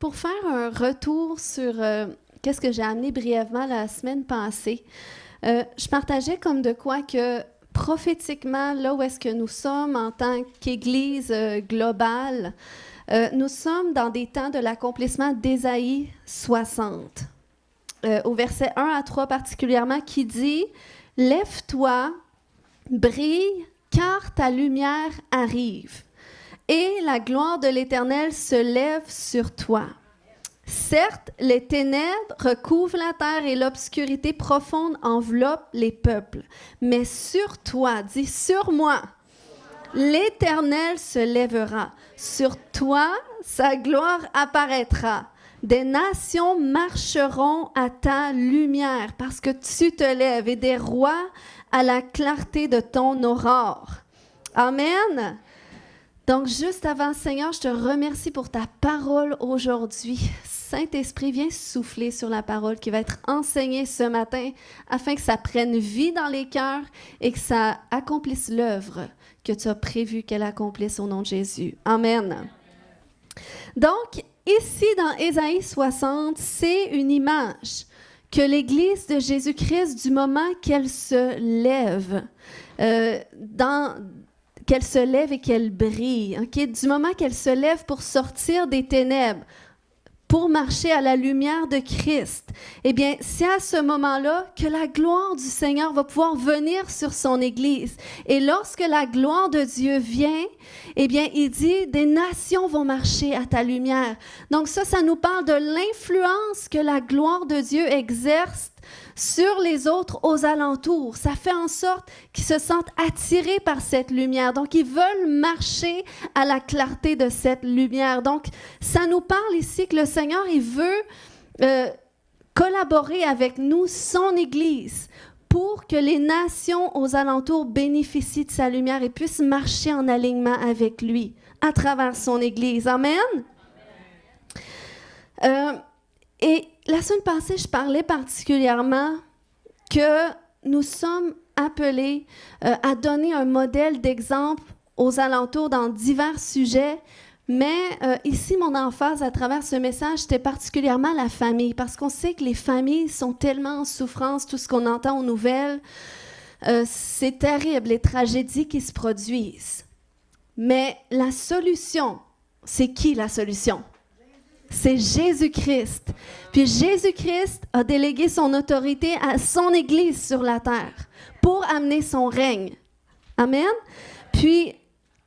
pour faire un retour sur qu'est-ce que j'ai amené brièvement la semaine passée, je partageais comme de quoi que prophétiquement, là où est-ce que nous sommes en tant qu'Église globale, nous sommes dans des temps de l'accomplissement d'Ésaïe 60. Au verset 1 à 3 particulièrement, qui dit « Lève-toi, brille, car ta lumière arrive, et la gloire de l'Éternel se lève sur toi. Certes, les ténèbres recouvrent la terre et l'obscurité profonde enveloppe les peuples, mais sur toi, dis sur moi, l'Éternel se lèvera. Sur toi, sa gloire apparaîtra. Des nations marcheront à ta lumière parce que tu te lèves et des rois à la clarté de ton aurore. » Amen. Donc, juste avant, Seigneur, je te remercie pour ta parole aujourd'hui. Saint-Esprit, viens souffler sur la parole qui va être enseignée ce matin afin que ça prenne vie dans les cœurs et que ça accomplisse l'œuvre que tu as prévu qu'elle accomplisse au nom de Jésus. Amen. Donc, ici dans Ésaïe 60, c'est une image que l'Église de Jésus-Christ, du moment qu'elle se lève, qu'elle se lève et qu'elle brille, okay? Du moment qu'elle se lève pour sortir des ténèbres, pour marcher à la lumière de Christ, eh bien, c'est à ce moment-là que la gloire du Seigneur va pouvoir venir sur son Église. Et lorsque la gloire de Dieu vient, eh bien, il dit, des nations vont marcher à ta lumière. Donc ça nous parle de l'influence que la gloire de Dieu exerce sur les autres aux alentours. Ça fait en sorte qu'ils se sentent attirés par cette lumière. Donc, ils veulent marcher à la clarté de cette lumière. Donc, ça nous parle ici que le Seigneur, il veut collaborer avec nous, son Église, pour que les nations aux alentours bénéficient de sa lumière et puissent marcher en alignement avec lui à travers son Église. Amen? Et la semaine passée, je parlais particulièrement que nous sommes appelés à donner un modèle d'exemple aux alentours dans divers sujets, mais ici, mon emphase à travers ce message, c'était particulièrement la famille, parce qu'on sait que les familles sont tellement en souffrance, tout ce qu'on entend aux nouvelles, c'est terrible, les tragédies qui se produisent. Mais la solution, c'est qui la solution? C'est Jésus-Christ. Puis Jésus-Christ a délégué son autorité à son Église sur la terre pour amener son règne. Amen. Puis,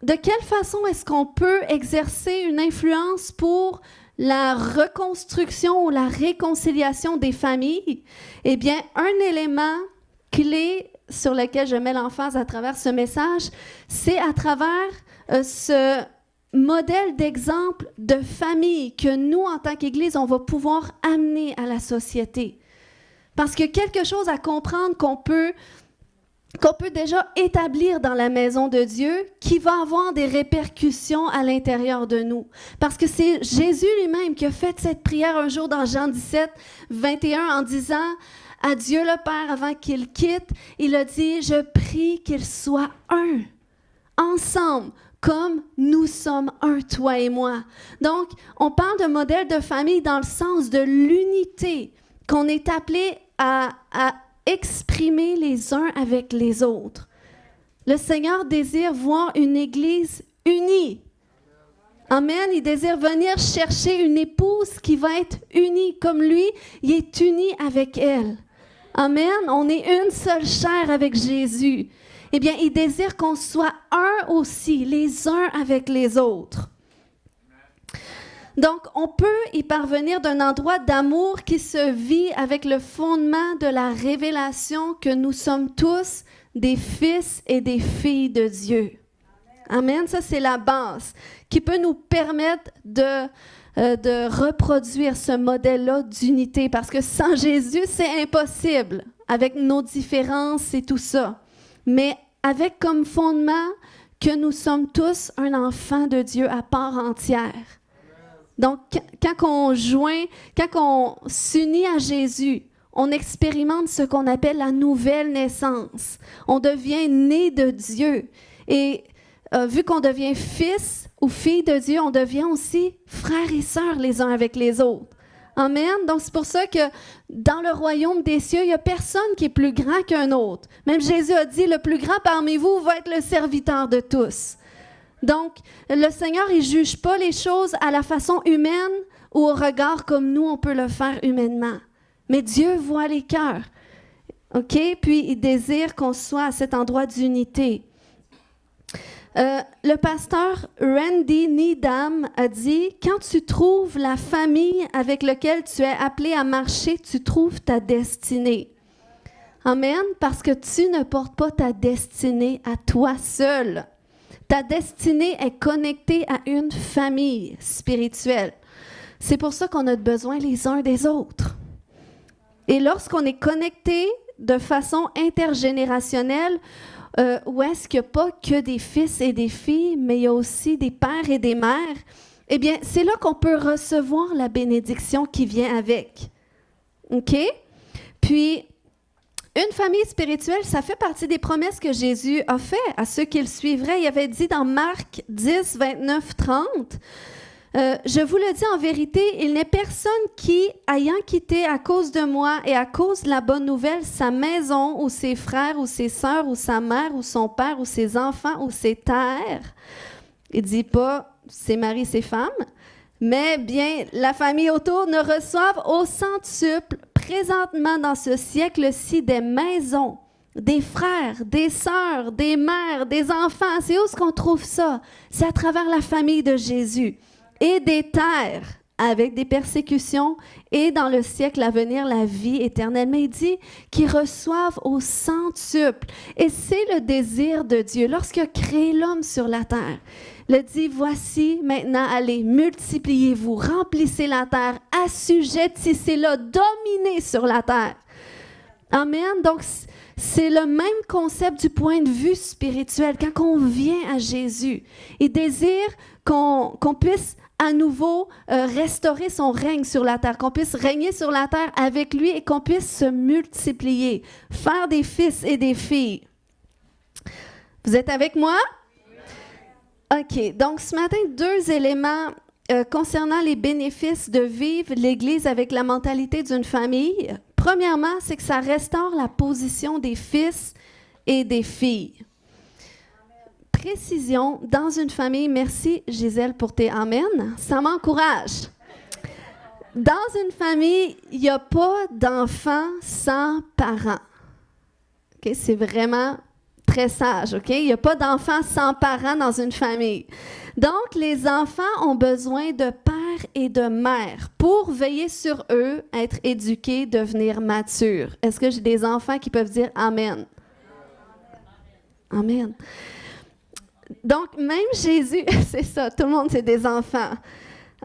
de quelle façon est-ce qu'on peut exercer une influence pour la reconstruction ou la réconciliation des familles? Eh bien, un élément clé sur lequel je mets l'emphase à travers ce message, c'est à travers ce modèle d'exemple de famille que nous, en tant qu'Église, on va pouvoir amener à la société. Parce qu'il y a quelque chose à comprendre qu'on peut déjà établir dans la maison de Dieu qui va avoir des répercussions à l'intérieur de nous. Parce que c'est Jésus lui-même qui a fait cette prière un jour dans Jean 17, 21 en disant à Dieu le Père avant qu'il quitte, il a dit « Je prie qu'ils soient un, ensemble, comme nous sommes un, toi et moi. » Donc, on parle de modèle de famille dans le sens de l'unité qu'on est appelé à exprimer les uns avec les autres. Le Seigneur désire voir une Église unie. Amen. Il désire venir chercher une épouse qui va être unie comme lui. Il est uni avec elle. Amen. On est une seule chair avec Jésus. Eh bien, il désire qu'on soit un aussi, les uns avec les autres. Donc, on peut y parvenir d'un endroit d'amour qui se vit avec le fondement de la révélation que nous sommes tous des fils et des filles de Dieu. Amen. Ça, c'est la base qui peut nous permettre de reproduire ce modèle-là d'unité. Parce que sans Jésus, c'est impossible, avec nos différences et tout ça. Mais avec comme fondement que nous sommes tous un enfant de Dieu à part entière. Donc, quand on s'unit à Jésus, on expérimente ce qu'on appelle la nouvelle naissance. On devient né de Dieu. Et vu qu'on devient fils ou fille de Dieu, on devient aussi frères et sœurs les uns avec les autres. Amen. Donc, c'est pour ça que dans le royaume des cieux, il n'y a personne qui est plus grand qu'un autre. Même Jésus a dit, le plus grand parmi vous va être le serviteur de tous. Donc, le Seigneur, il ne juge pas les choses à la façon humaine ou au regard comme nous, on peut le faire humainement. Mais Dieu voit les cœurs. OK? Puis, il désire qu'on soit à cet endroit d'unité. Le pasteur Randy Needham a dit « Quand tu trouves la famille avec laquelle tu es appelé à marcher, tu trouves ta destinée. » Amen, parce que tu ne portes pas ta destinée à toi seul. Ta destinée est connectée à une famille spirituelle. C'est pour ça qu'on a besoin les uns des autres. Et lorsqu'on est connecté de façon intergénérationnelle, où est-ce qu'il n'y a pas que des fils et des filles, mais il y a aussi des pères et des mères, eh bien, c'est là qu'on peut recevoir la bénédiction qui vient avec. OK? Puis, une famille spirituelle, ça fait partie des promesses que Jésus a fait à ceux qui le suivraient. Il avait dit dans Marc 10, 29, 30, je vous le dis en vérité, il n'est personne qui, ayant quitté à cause de moi et à cause de la bonne nouvelle sa maison ou ses frères ou ses sœurs ou sa mère ou son père ou ses enfants ou ses terres, il ne dit pas ses maris, ses femmes, mais bien la famille autour ne reçoivent au centuple présentement dans ce siècle-ci des maisons, des frères, des sœurs, des mères, des enfants. C'est où est-ce qu'on trouve ça? C'est à travers la famille de Jésus. Et des terres avec des persécutions et dans le siècle à venir la vie éternelle. Mais il dit qu'ils reçoivent au centuple. Et c'est le désir de Dieu. Lorsqu'il a créé l'homme sur la terre, il a dit, voici maintenant, allez, multipliez-vous, remplissez la terre, assujettissez-la, dominez sur la terre. Amen. Donc, c'est le même concept du point de vue spirituel. Quand on vient à Jésus, il désire qu'on puisse à nouveau restaurer son règne sur la terre, qu'on puisse régner sur la terre avec lui et qu'on puisse se multiplier, faire des fils et des filles. Vous êtes avec moi? OK. Donc, ce matin, 2 éléments concernant les bénéfices de vivre l'Église avec la mentalité d'une famille. Premièrement, c'est que ça restaure la position des fils et des filles. Précision, dans une famille, merci Gisèle pour tes amen, ça m'encourage. Dans une famille, il n'y a pas d'enfants sans parents. Okay? C'est vraiment très sage, OK? Il n'y a pas d'enfants sans parents dans une famille. Donc, les enfants ont besoin de père et de mère pour veiller sur eux, être éduqués, devenir matures. Est-ce que j'ai des enfants qui peuvent dire amen? Amen. Donc, même Jésus, c'est ça, tout le monde, c'est des enfants.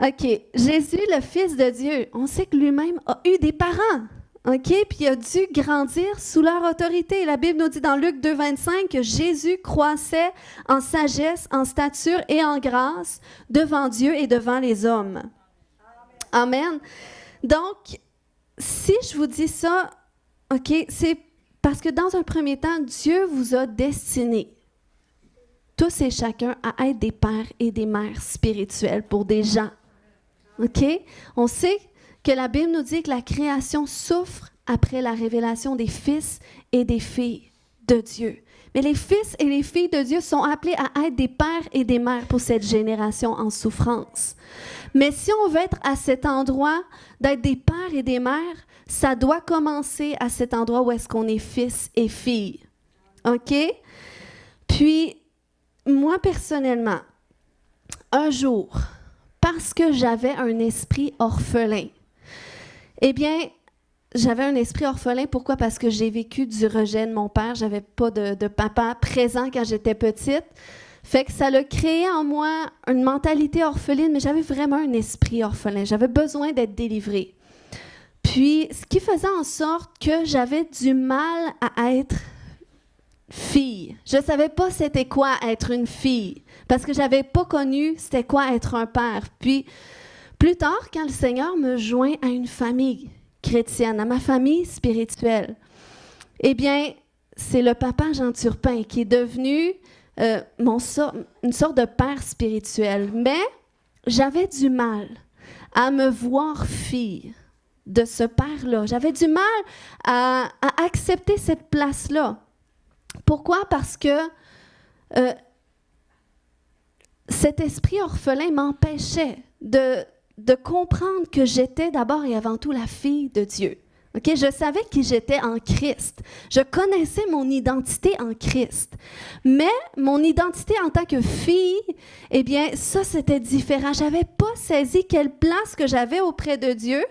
OK, Jésus, le Fils de Dieu, on sait que lui-même a eu des parents, OK? Puis il a dû grandir sous leur autorité. La Bible nous dit dans Luc 2, 25 que Jésus croissait en sagesse, en stature et en grâce devant Dieu et devant les hommes. Amen. Donc, si je vous dis ça, OK, c'est parce que dans un premier temps, Dieu vous a destiné tous et chacun à être des pères et des mères spirituels pour des gens. OK? On sait que la Bible nous dit que la création souffre après la révélation des fils et des filles de Dieu. Mais les fils et les filles de Dieu sont appelés à être des pères et des mères pour cette génération en souffrance. Mais si on veut être à cet endroit d'être des pères et des mères, ça doit commencer à cet endroit où est-ce qu'on est fils et filles. OK? Puis, moi, personnellement, un jour, parce que j'avais un esprit orphelin, eh bien, j'avais un esprit orphelin. Pourquoi? Parce que j'ai vécu du rejet de mon père. Je n'avais pas de papa présent quand j'étais petite. Fait que ça a créé en moi une mentalité orpheline, mais j'avais vraiment un esprit orphelin. J'avais besoin d'être délivrée. Puis, ce qui faisait en sorte que j'avais du mal à être fille. Je ne savais pas c'était quoi être une fille, parce que je n'avais pas connu c'était quoi être un père. Puis, plus tard, quand le Seigneur me joint à une famille chrétienne, à ma famille spirituelle, eh bien, c'est le papa Jean Turpin qui est devenu une sorte de père spirituel. Mais j'avais du mal à me voir fille de ce père-là. J'avais du mal à accepter cette place-là. Pourquoi? Parce que cet esprit orphelin m'empêchait de comprendre que j'étais d'abord et avant tout la fille de Dieu. Okay? Je savais qui j'étais en Christ. Je connaissais mon identité en Christ. Mais mon identité en tant que fille, eh bien, ça, c'était différent. Je n'avais pas saisi quelle place que j'avais auprès de Dieu.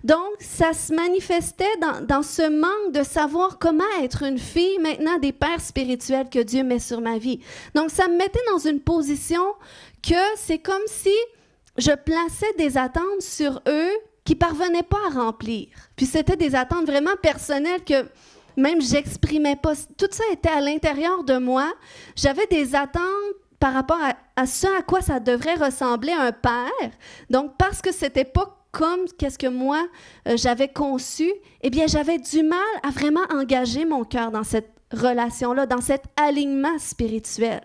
Donc, ça se manifestait dans ce manque de savoir comment être une fille maintenant des pères spirituels que Dieu met sur ma vie. Donc, ça me mettait dans une position que c'est comme si je plaçais des attentes sur eux qui ne parvenaient pas à remplir. Puis c'était des attentes vraiment personnelles que même j'exprimais pas. Tout ça était à l'intérieur de moi. J'avais des attentes par rapport à ce à quoi ça devrait ressembler un père. Donc, parce que c'était pas comme qu'est-ce que moi j'avais conçu, eh bien, j'avais du mal à vraiment engager mon cœur dans cette relation-là, dans cet alignement spirituel.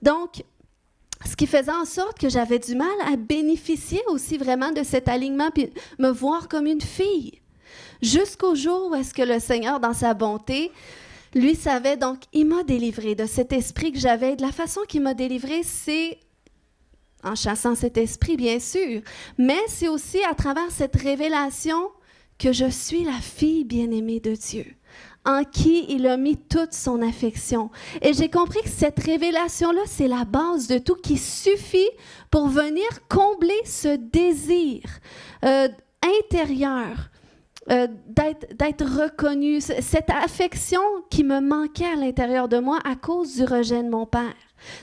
Donc, ce qui faisait en sorte que j'avais du mal à bénéficier aussi vraiment de cet alignement puis me voir comme une fille. Jusqu'au jour où est-ce que le Seigneur, dans sa bonté, lui savait, donc il m'a délivré de cet esprit que j'avais. De la façon qu'il m'a délivré, c'est en chassant cet esprit, bien sûr, mais c'est aussi à travers cette révélation que je suis la fille bien-aimée de Dieu, en qui il a mis toute son affection. Et j'ai compris que cette révélation-là, c'est la base de tout, qui suffit pour venir combler ce désir intérieur, d'être reconnu, cette affection qui me manquait à l'intérieur de moi à cause du rejet de mon père.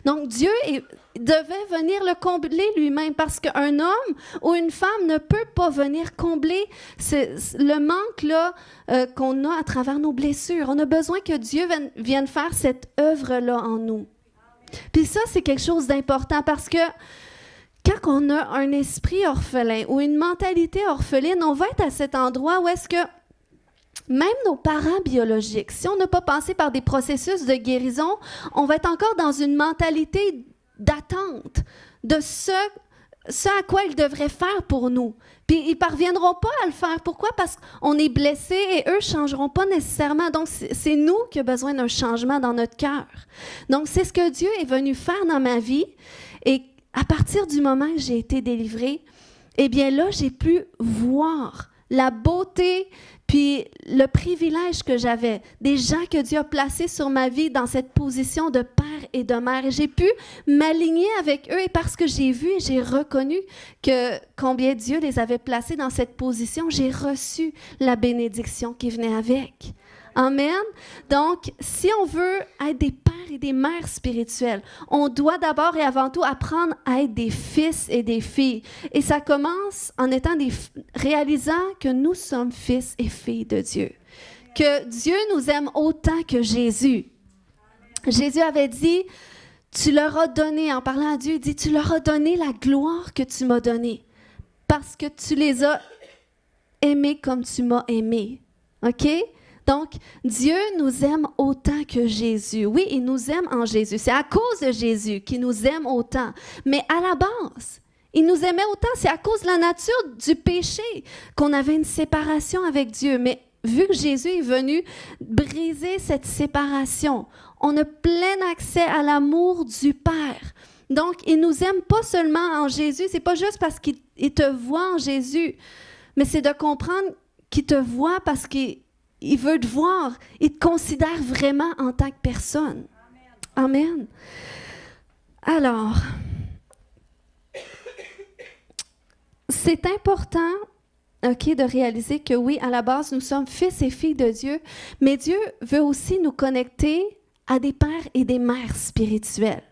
Donc, Dieu devait venir le combler lui-même parce qu'un homme ou une femme ne peut pas venir combler le manque-là qu'on a à travers nos blessures. On a besoin que Dieu vienne faire cette œuvre-là en nous. Puis ça, c'est quelque chose d'important parce que quand on a un esprit orphelin ou une mentalité orpheline, on va être à cet endroit où est-ce que même nos parents biologiques, si on n'a pas passé par des processus de guérison, on va être encore dans une mentalité d'attente de ce à quoi ils devraient faire pour nous. Puis ils ne parviendront pas à le faire. Pourquoi? Parce qu'on est blessé et eux ne changeront pas nécessairement. Donc, c'est nous qui avons besoin d'un changement dans notre cœur. Donc, c'est ce que Dieu est venu faire dans ma vie. Et à partir du moment que j'ai été délivrée, eh bien là, j'ai pu voir la beauté puis le privilège que j'avais, des gens que Dieu a placés sur ma vie dans cette position de père et de mère. Et j'ai pu m'aligner avec eux et parce que j'ai vu et j'ai reconnu que combien Dieu les avait placés dans cette position, j'ai reçu la bénédiction qui venait avec. Amen. Donc, si on veut être des pères et des mères spirituelles, on doit d'abord et avant tout apprendre à être des fils et des filles. Et ça commence en étant réalisant que nous sommes fils et filles de Dieu. Que Dieu nous aime autant que Jésus. Jésus avait dit, tu leur as donné, en parlant à Dieu, il dit, tu leur as donné la gloire que tu m'as donnée parce que tu les as aimés comme tu m'as aimé. OK? Donc, Dieu nous aime autant que Jésus. Oui, il nous aime en Jésus. C'est à cause de Jésus qu'il nous aime autant. Mais à la base, il nous aimait autant. C'est à cause de la nature du péché qu'on avait une séparation avec Dieu. Mais vu que Jésus est venu briser cette séparation, on a plein accès à l'amour du Père. Donc, il nous aime pas seulement en Jésus. C'est pas juste parce qu'il te voit en Jésus, mais c'est de comprendre qu'il te voit parce qu'il veut te voir. Il te considère vraiment en tant que personne. Amen. Alors, c'est important, OK, de réaliser que oui, à la base, nous sommes fils et filles de Dieu, mais Dieu veut aussi nous connecter à des pères et des mères spirituels.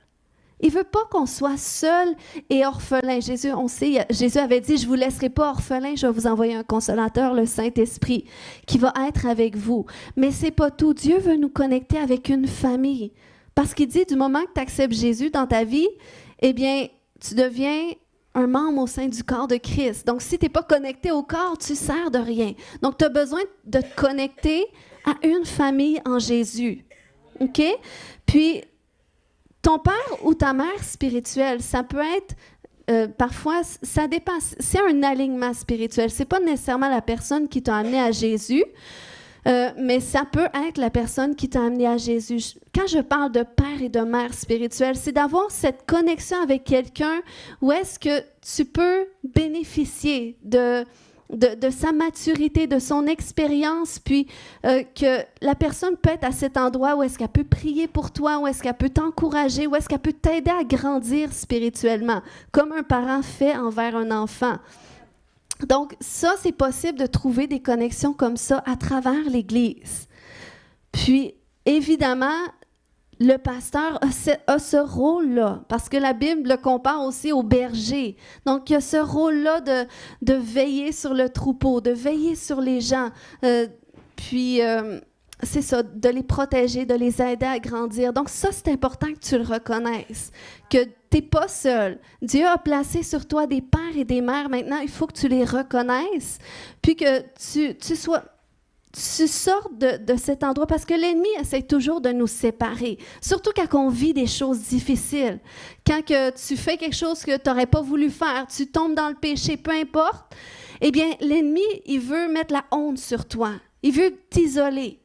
Il ne veut pas qu'on soit seul et orphelin. Jésus, on sait, Jésus avait dit, je ne vous laisserai pas orphelin, je vais vous envoyer un consolateur, le Saint-Esprit, qui va être avec vous. Mais ce n'est pas tout. Dieu veut nous connecter avec une famille. Parce qu'il dit, du moment que tu acceptes Jésus dans ta vie, eh bien, tu deviens un membre au sein du corps de Christ. Donc, si tu n'es pas connecté au corps, tu ne sers de rien. Donc, tu as besoin de te connecter à une famille en Jésus. OK? Puis, ton père ou ta mère spirituelle, ça peut être parfois, ça dépasse. C'est un alignement spirituel. C'est pas nécessairement la personne qui t'a amené à Jésus, mais ça peut être la personne qui t'a amené à Jésus. Quand je parle de père et de mère spirituelle, c'est d'avoir cette connexion avec quelqu'un où est-ce que tu peux bénéficier de sa maturité, de son expérience, puis que la personne peut être à cet endroit où est-ce qu'elle peut prier pour toi, où est-ce qu'elle peut t'encourager, où est-ce qu'elle peut t'aider à grandir spirituellement, comme un parent fait envers un enfant. Donc, ça, c'est possible de trouver des connexions comme ça à travers l'Église. Puis, évidemment, le pasteur a ce rôle-là, parce que la Bible le compare aussi au berger. Donc, il y a ce rôle-là de veiller sur le troupeau, de veiller sur les gens, c'est ça, de les protéger, de les aider à grandir. Donc, ça, c'est important que tu le reconnaisses, que tu n'es pas seul. Dieu a placé sur toi des pères et des mères. Maintenant, il faut que tu les reconnaisses, puis que tu sortes de cet endroit, parce que l'ennemi essaie toujours de nous séparer, surtout quand on vit des choses difficiles. Quand que tu fais quelque chose que tu n'aurais pas voulu faire, tu tombes dans le péché, peu importe, eh bien, l'ennemi, il veut mettre la honte sur toi. Il veut t'isoler.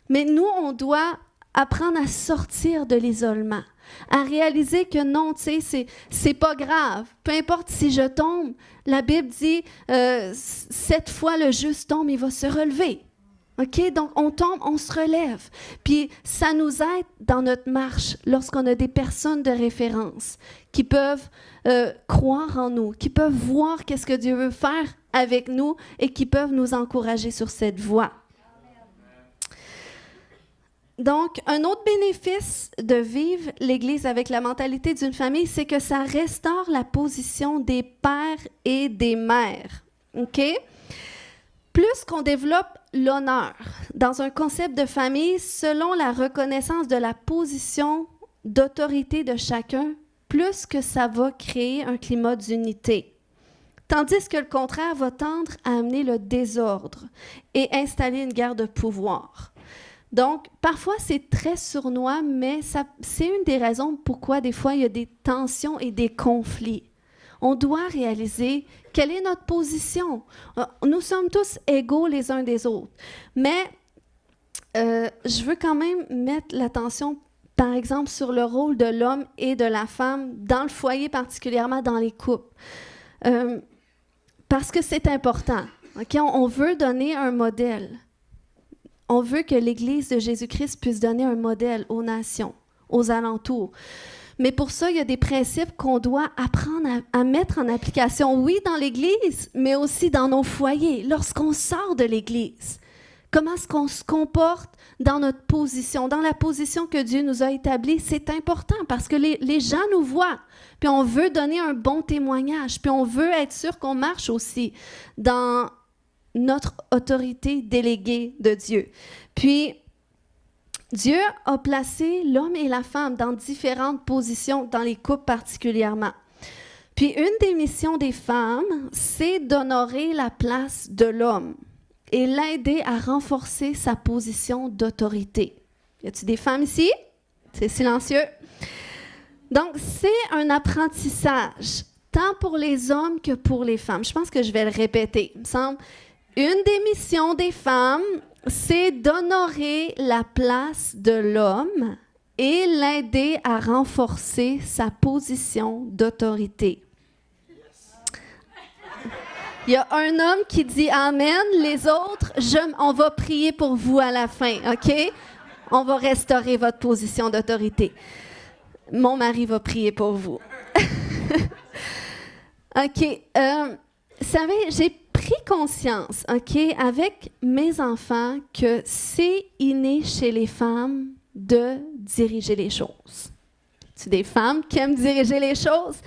Mais nous, on doit apprendre à sortir de l'isolement, à réaliser que non, tu sais, c'est pas grave. Peu importe si je tombe, la Bible dit, 7 fois le juste tombe, il va se relever. OK? Donc, on tombe, on se relève. Puis, ça nous aide dans notre marche lorsqu'on a des personnes de référence qui peuvent croire en nous, qui peuvent voir qu'est-ce que Dieu veut faire avec nous et qui peuvent nous encourager sur cette voie. Donc, un autre bénéfice de vivre l'Église avec la mentalité d'une famille, c'est que ça restaure la position des pères et des mères. OK? Plus qu'on développe l'honneur dans un concept de famille, selon la reconnaissance de la position d'autorité de chacun, plus que ça va créer un climat d'unité. Tandis que le contraire va tendre à amener le désordre et installer une guerre de pouvoir. Donc, parfois, c'est très sournois, mais c'est une des raisons pourquoi, des fois, il y a des tensions et des conflits. On doit réaliser quelle est notre position. Nous sommes tous égaux les uns des autres. Mais je veux quand même mettre l'attention, par exemple, sur le rôle de l'homme et de la femme dans le foyer, particulièrement dans les couples. Parce que c'est important. Okay? On veut donner un modèle. On veut que l'Église de Jésus-Christ puisse donner un modèle aux nations, aux alentours. Mais pour ça, il y a des principes qu'on doit apprendre à mettre en application, oui, dans l'Église, mais aussi dans nos foyers, lorsqu'on sort de l'Église. Comment est-ce qu'on se comporte dans notre position, dans la position que Dieu nous a établie? C'est important parce que les gens nous voient, puis on veut donner un bon témoignage, puis on veut être sûr qu'on marche aussi dans notre autorité déléguée de Dieu. Puis, Dieu a placé l'homme et la femme dans différentes positions, dans les couples particulièrement. Puis, une des missions des femmes, c'est d'honorer la place de l'homme et l'aider à renforcer sa position d'autorité. Y a-t-il des femmes ici? C'est silencieux. Donc, c'est un apprentissage, tant pour les hommes que pour les femmes. Je pense que je vais le répéter. Il me semble. Une des missions des femmes, c'est d'honorer la place de l'homme et l'aider à renforcer sa position d'autorité. Il y a un homme qui dit « Amen », les autres, on va prier pour vous à la fin, OK? On va restaurer votre position d'autorité. Mon mari va prier pour vous. OK. Vous savez, j'ai pris conscience, OK, avec mes enfants, que c'est inné chez les femmes de diriger les choses. C'est des femmes qui aiment diriger les choses.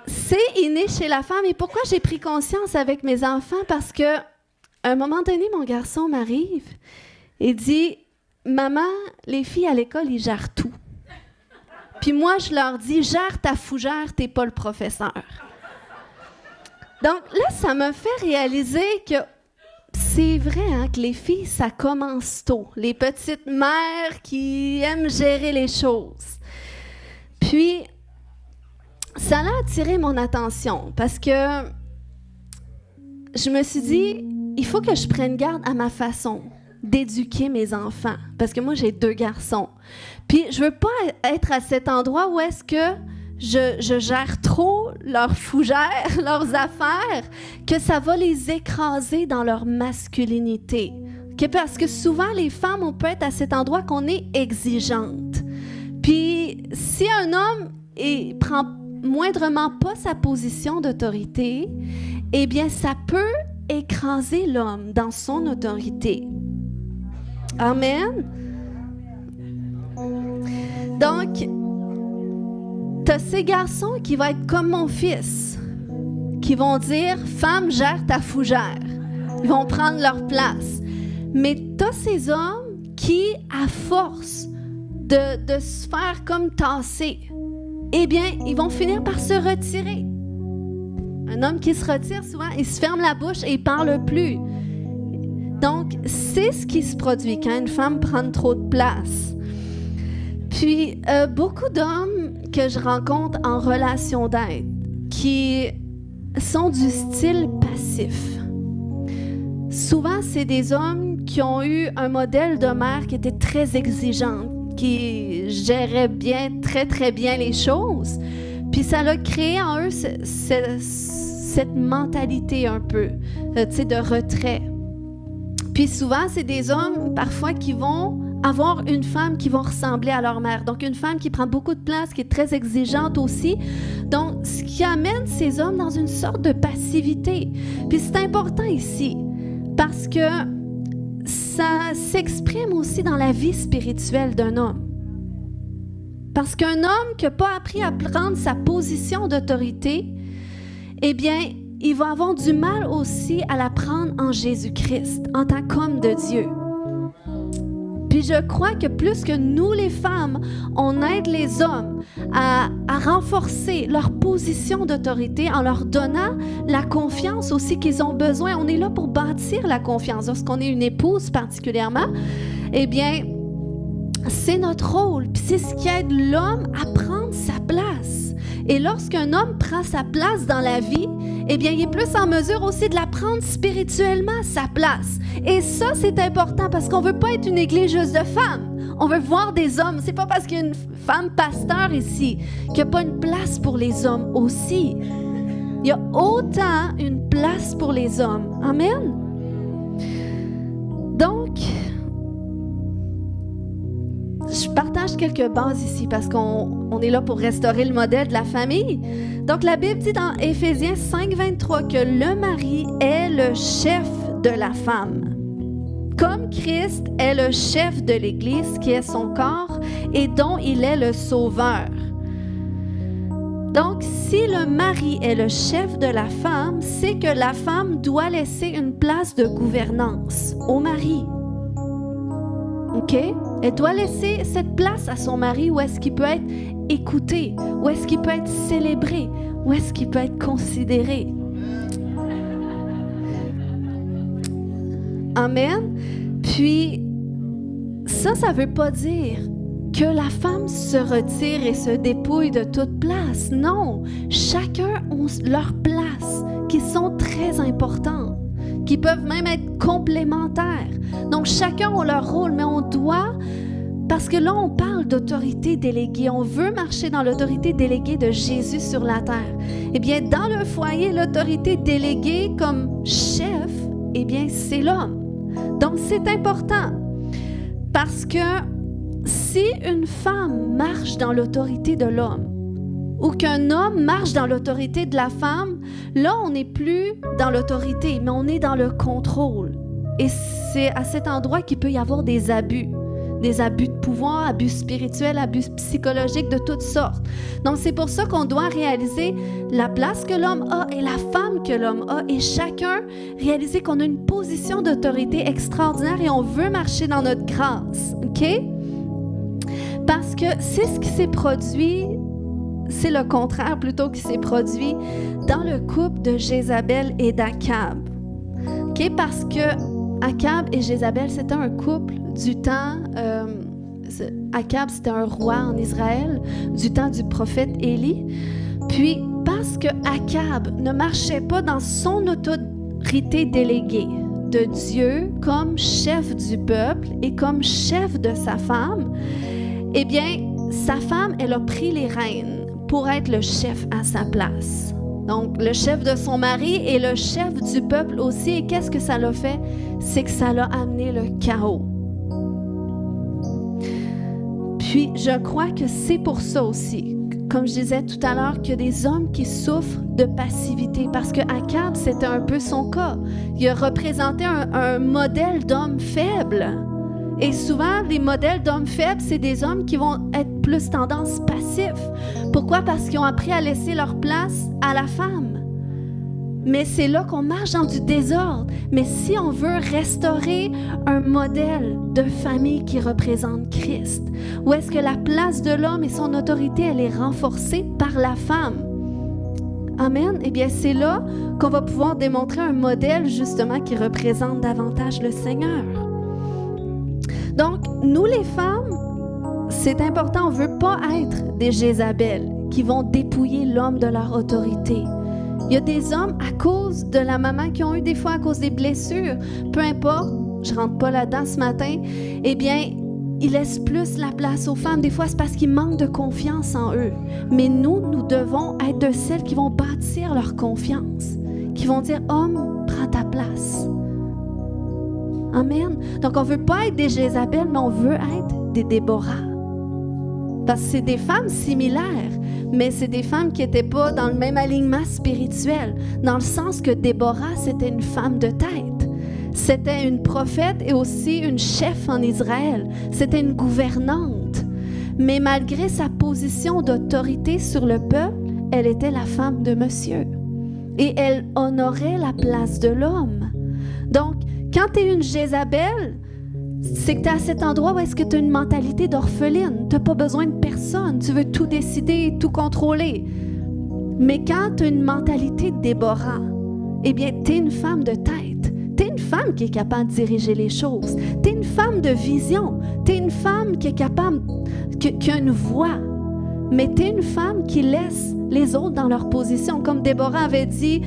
C'est inné chez la femme. Et pourquoi j'ai pris conscience avec mes enfants? Parce que à un moment donné, mon garçon m'arrive et dit « Maman, les filles à l'école, ils gèrent tout. » Puis moi, je leur dis « Gère ta fougère, t'es pas le professeur. » Donc là, ça m'a fait réaliser que c'est vrai hein, que les filles, ça commence tôt. Les petites mères qui aiment gérer les choses. Puis, ça a attiré mon attention parce que je me suis dit, il faut que je prenne garde à ma façon d'éduquer mes enfants. Parce que moi, j'ai 2 garçons. Puis, je veux pas être à cet endroit où est-ce que je gère trop leurs fougères, leurs affaires, que ça va les écraser dans leur masculinité. Parce que souvent, les femmes, on peut être à cet endroit qu'on est exigeante. Puis, si un homme prend moindrement pas sa position d'autorité, eh bien, ça peut écraser l'homme dans son autorité. Amen. Donc, tu as ces garçons qui vont être comme mon fils, qui vont dire « Femme, gère ta fougère ». Ils vont prendre leur place. Mais tu as ces hommes qui, à force de se faire comme tasser, eh bien, ils vont finir par se retirer. Un homme qui se retire, souvent, il se ferme la bouche et il ne parle plus. Donc, c'est ce qui se produit quand une femme prend trop de place. Puis, beaucoup d'hommes que je rencontre en relation d'aide qui sont du style passif. Souvent, c'est des hommes qui ont eu un modèle de mère qui était très exigeante, qui gérait bien, très, très bien les choses. Puis, ça a créé en eux cette mentalité un peu, de retrait. Puis souvent, c'est des hommes, parfois, qui vont avoir une femme qui va ressembler à leur mère. Donc, une femme qui prend beaucoup de place, qui est très exigeante aussi. Donc, ce qui amène ces hommes dans une sorte de passivité. Puis c'est important ici, parce que ça s'exprime aussi dans la vie spirituelle d'un homme. Parce qu'un homme qui n'a pas appris à prendre sa position d'autorité, eh bien, il va avoir du mal aussi à la prendre en Jésus-Christ, en tant qu'homme de Dieu. Puis je crois que plus que nous, les femmes, on aide les hommes à renforcer leur position d'autorité en leur donnant la confiance aussi qu'ils ont besoin. On est là pour bâtir la confiance. Lorsqu'on est une épouse particulièrement, eh bien, c'est notre rôle. Puis c'est ce qui aide l'homme à prendre sa place. Et lorsqu'un homme prend sa place dans la vie, eh bien, il est plus en mesure aussi de la prendre spirituellement, sa place. Et ça, c'est important parce qu'on ne veut pas être une église juste de femmes. On veut voir des hommes. C'est pas parce qu'il y a une femme pasteur ici qu'il n'y a pas une place pour les hommes aussi. Il y a autant une place pour les hommes. Amen. Donc, je partage quelques bases ici parce qu'on est là pour restaurer le modèle de la famille. Donc, la Bible dit dans Éphésiens 5:23 que le mari est le chef de la femme. Comme Christ est le chef de l'Église, qui est son corps et dont il est le sauveur. Donc, si le mari est le chef de la femme, c'est que la femme doit laisser une place de gouvernance au mari. OK? Elle doit laisser cette place à son mari où est-ce qu'il peut être écouté, où est-ce qu'il peut être célébré, où est-ce qu'il peut être considéré. Amen. Puis, ça ne veut pas dire que la femme se retire et se dépouille de toute place. Non, chacun a leur place qui sont très importantes, qui peuvent même être complémentaires. Donc, chacun a leur rôle, mais on doit, parce que là, on parle d'autorité déléguée. On veut marcher dans l'autorité déléguée de Jésus sur la terre. Eh bien, dans le foyer, l'autorité déléguée comme chef, eh bien, c'est l'homme. Donc, c'est important parce que si une femme marche dans l'autorité de l'homme ou qu'un homme marche dans l'autorité de la femme, là, on n'est plus dans l'autorité, mais on est dans le contrôle. Et c'est à cet endroit qu'il peut y avoir des abus de pouvoir, abus spirituels, abus psychologiques de toutes sortes. Donc, c'est pour ça qu'on doit réaliser la place que l'homme a et la femme que l'homme a et chacun réaliser qu'on a une position d'autorité extraordinaire et on veut marcher dans notre grâce. OK? Parce que c'est ce qui s'est produit, c'est le contraire plutôt qui s'est produit dans le couple de Jézabel et d'Akab. OK? Parce que Akab et Jézabel, c'était un couple du temps... Akab, c'était un roi en Israël, du temps du prophète Élie. Puis, parce que Akab ne marchait pas dans son autorité déléguée de Dieu comme chef du peuple et comme chef de sa femme, eh bien, sa femme, elle a pris les rênes pour être le chef à sa place. Donc, le chef de son mari et le chef du peuple aussi. Et qu'est-ce que ça l'a fait? C'est que ça l'a amené le chaos. Puis, je crois que c'est pour ça aussi, comme je disais tout à l'heure, qu'il y a des hommes qui souffrent de passivité. Parce que Akab, c'était un peu son cas. Il a représenté un modèle d'homme faible. Et souvent, les modèles d'hommes faibles, c'est des hommes qui vont être plus tendance passif. Pourquoi? Parce qu'ils ont appris à laisser leur place à la femme. Mais c'est là qu'on marche dans du désordre. Mais si on veut restaurer un modèle de famille qui représente Christ, où est-ce que la place de l'homme et son autorité, elle est renforcée par la femme? Amen. Eh bien, c'est là qu'on va pouvoir démontrer un modèle, justement, qui représente davantage le Seigneur. Donc, nous, les femmes, c'est important, on ne veut pas être des Jézabel qui vont dépouiller l'homme de leur autorité. Il y a des hommes, à cause de la maman, qui ont eu des fois à cause des blessures, peu importe, je ne rentre pas là-dedans ce matin, eh bien, ils laissent plus la place aux femmes. Des fois, c'est parce qu'ils manquent de confiance en eux. Mais nous devons être de celles qui vont bâtir leur confiance, qui vont dire « Homme, prends ta place ». Amen. Donc, on ne veut pas être des Jézabel, mais on veut être des Déborah. Parce que c'est des femmes similaires, mais c'est des femmes qui n'étaient pas dans le même alignement spirituel, dans le sens que Déborah, c'était une femme de tête. C'était une prophète et aussi une chef en Israël. C'était une gouvernante. Mais malgré sa position d'autorité sur le peuple, elle était la femme de monsieur. Et elle honorait la place de l'homme. Donc, quand tu es une Jézabel, c'est que tu es à cet endroit où est-ce que tu as une mentalité d'orpheline. Tu n'as pas besoin de personne. Tu veux tout décider, tout contrôler. Mais quand tu as une mentalité de Déborah, eh bien, tu es une femme de tête. Tu es une femme qui est capable de diriger les choses. Tu es une femme de vision. Tu es une femme qui est capable, qui a une voix. Mais tu es une femme qui laisse les autres dans leur position. Comme Déborah avait dit...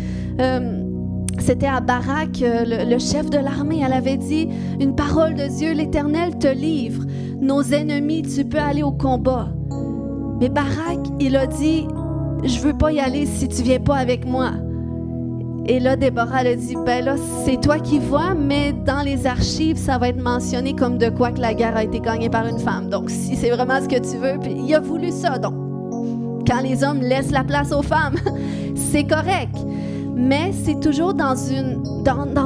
c'était à Barak, le chef de l'armée, elle avait dit « Une parole de Dieu, l'Éternel te livre. Nos ennemis, tu peux aller au combat. » Mais Barak, il a dit « Je veux pas y aller si tu viens pas avec moi. » Et là, Déborah, elle a dit « Ben là, c'est toi qui vois, mais dans les archives, ça va être mentionné comme de quoi que la guerre a été gagnée par une femme. Donc, si c'est vraiment ce que tu veux, puis il a voulu ça. Donc, quand les hommes laissent la place aux femmes, c'est correct. Mais c'est toujours dans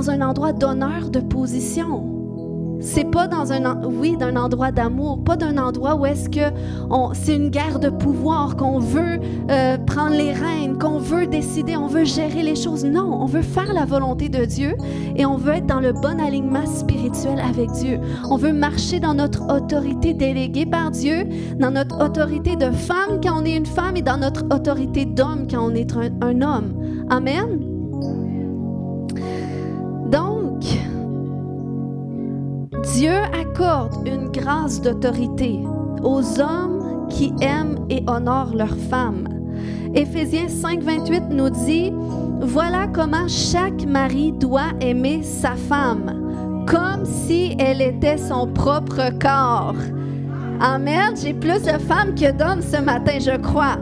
un endroit d'honneur, de position. C'est pas d'un endroit d'amour, pas d'un endroit où est-ce que c'est une guerre de pouvoir, qu'on veut prendre les rênes, qu'on veut décider, on veut gérer les choses. Non, on veut faire la volonté de Dieu et on veut être dans le bon alignement spirituel avec Dieu. On veut marcher dans notre autorité déléguée par Dieu, dans notre autorité de femme quand on est une femme et dans notre autorité d'homme quand on est un homme. Amen. Donc, Dieu accorde une grâce d'autorité aux hommes qui aiment et honorent leurs femmes. Éphésiens 5:28 nous dit « Voilà comment chaque mari doit aimer sa femme, comme si elle était son propre corps. » Amen. J'ai plus de femmes que d'hommes ce matin, je crois.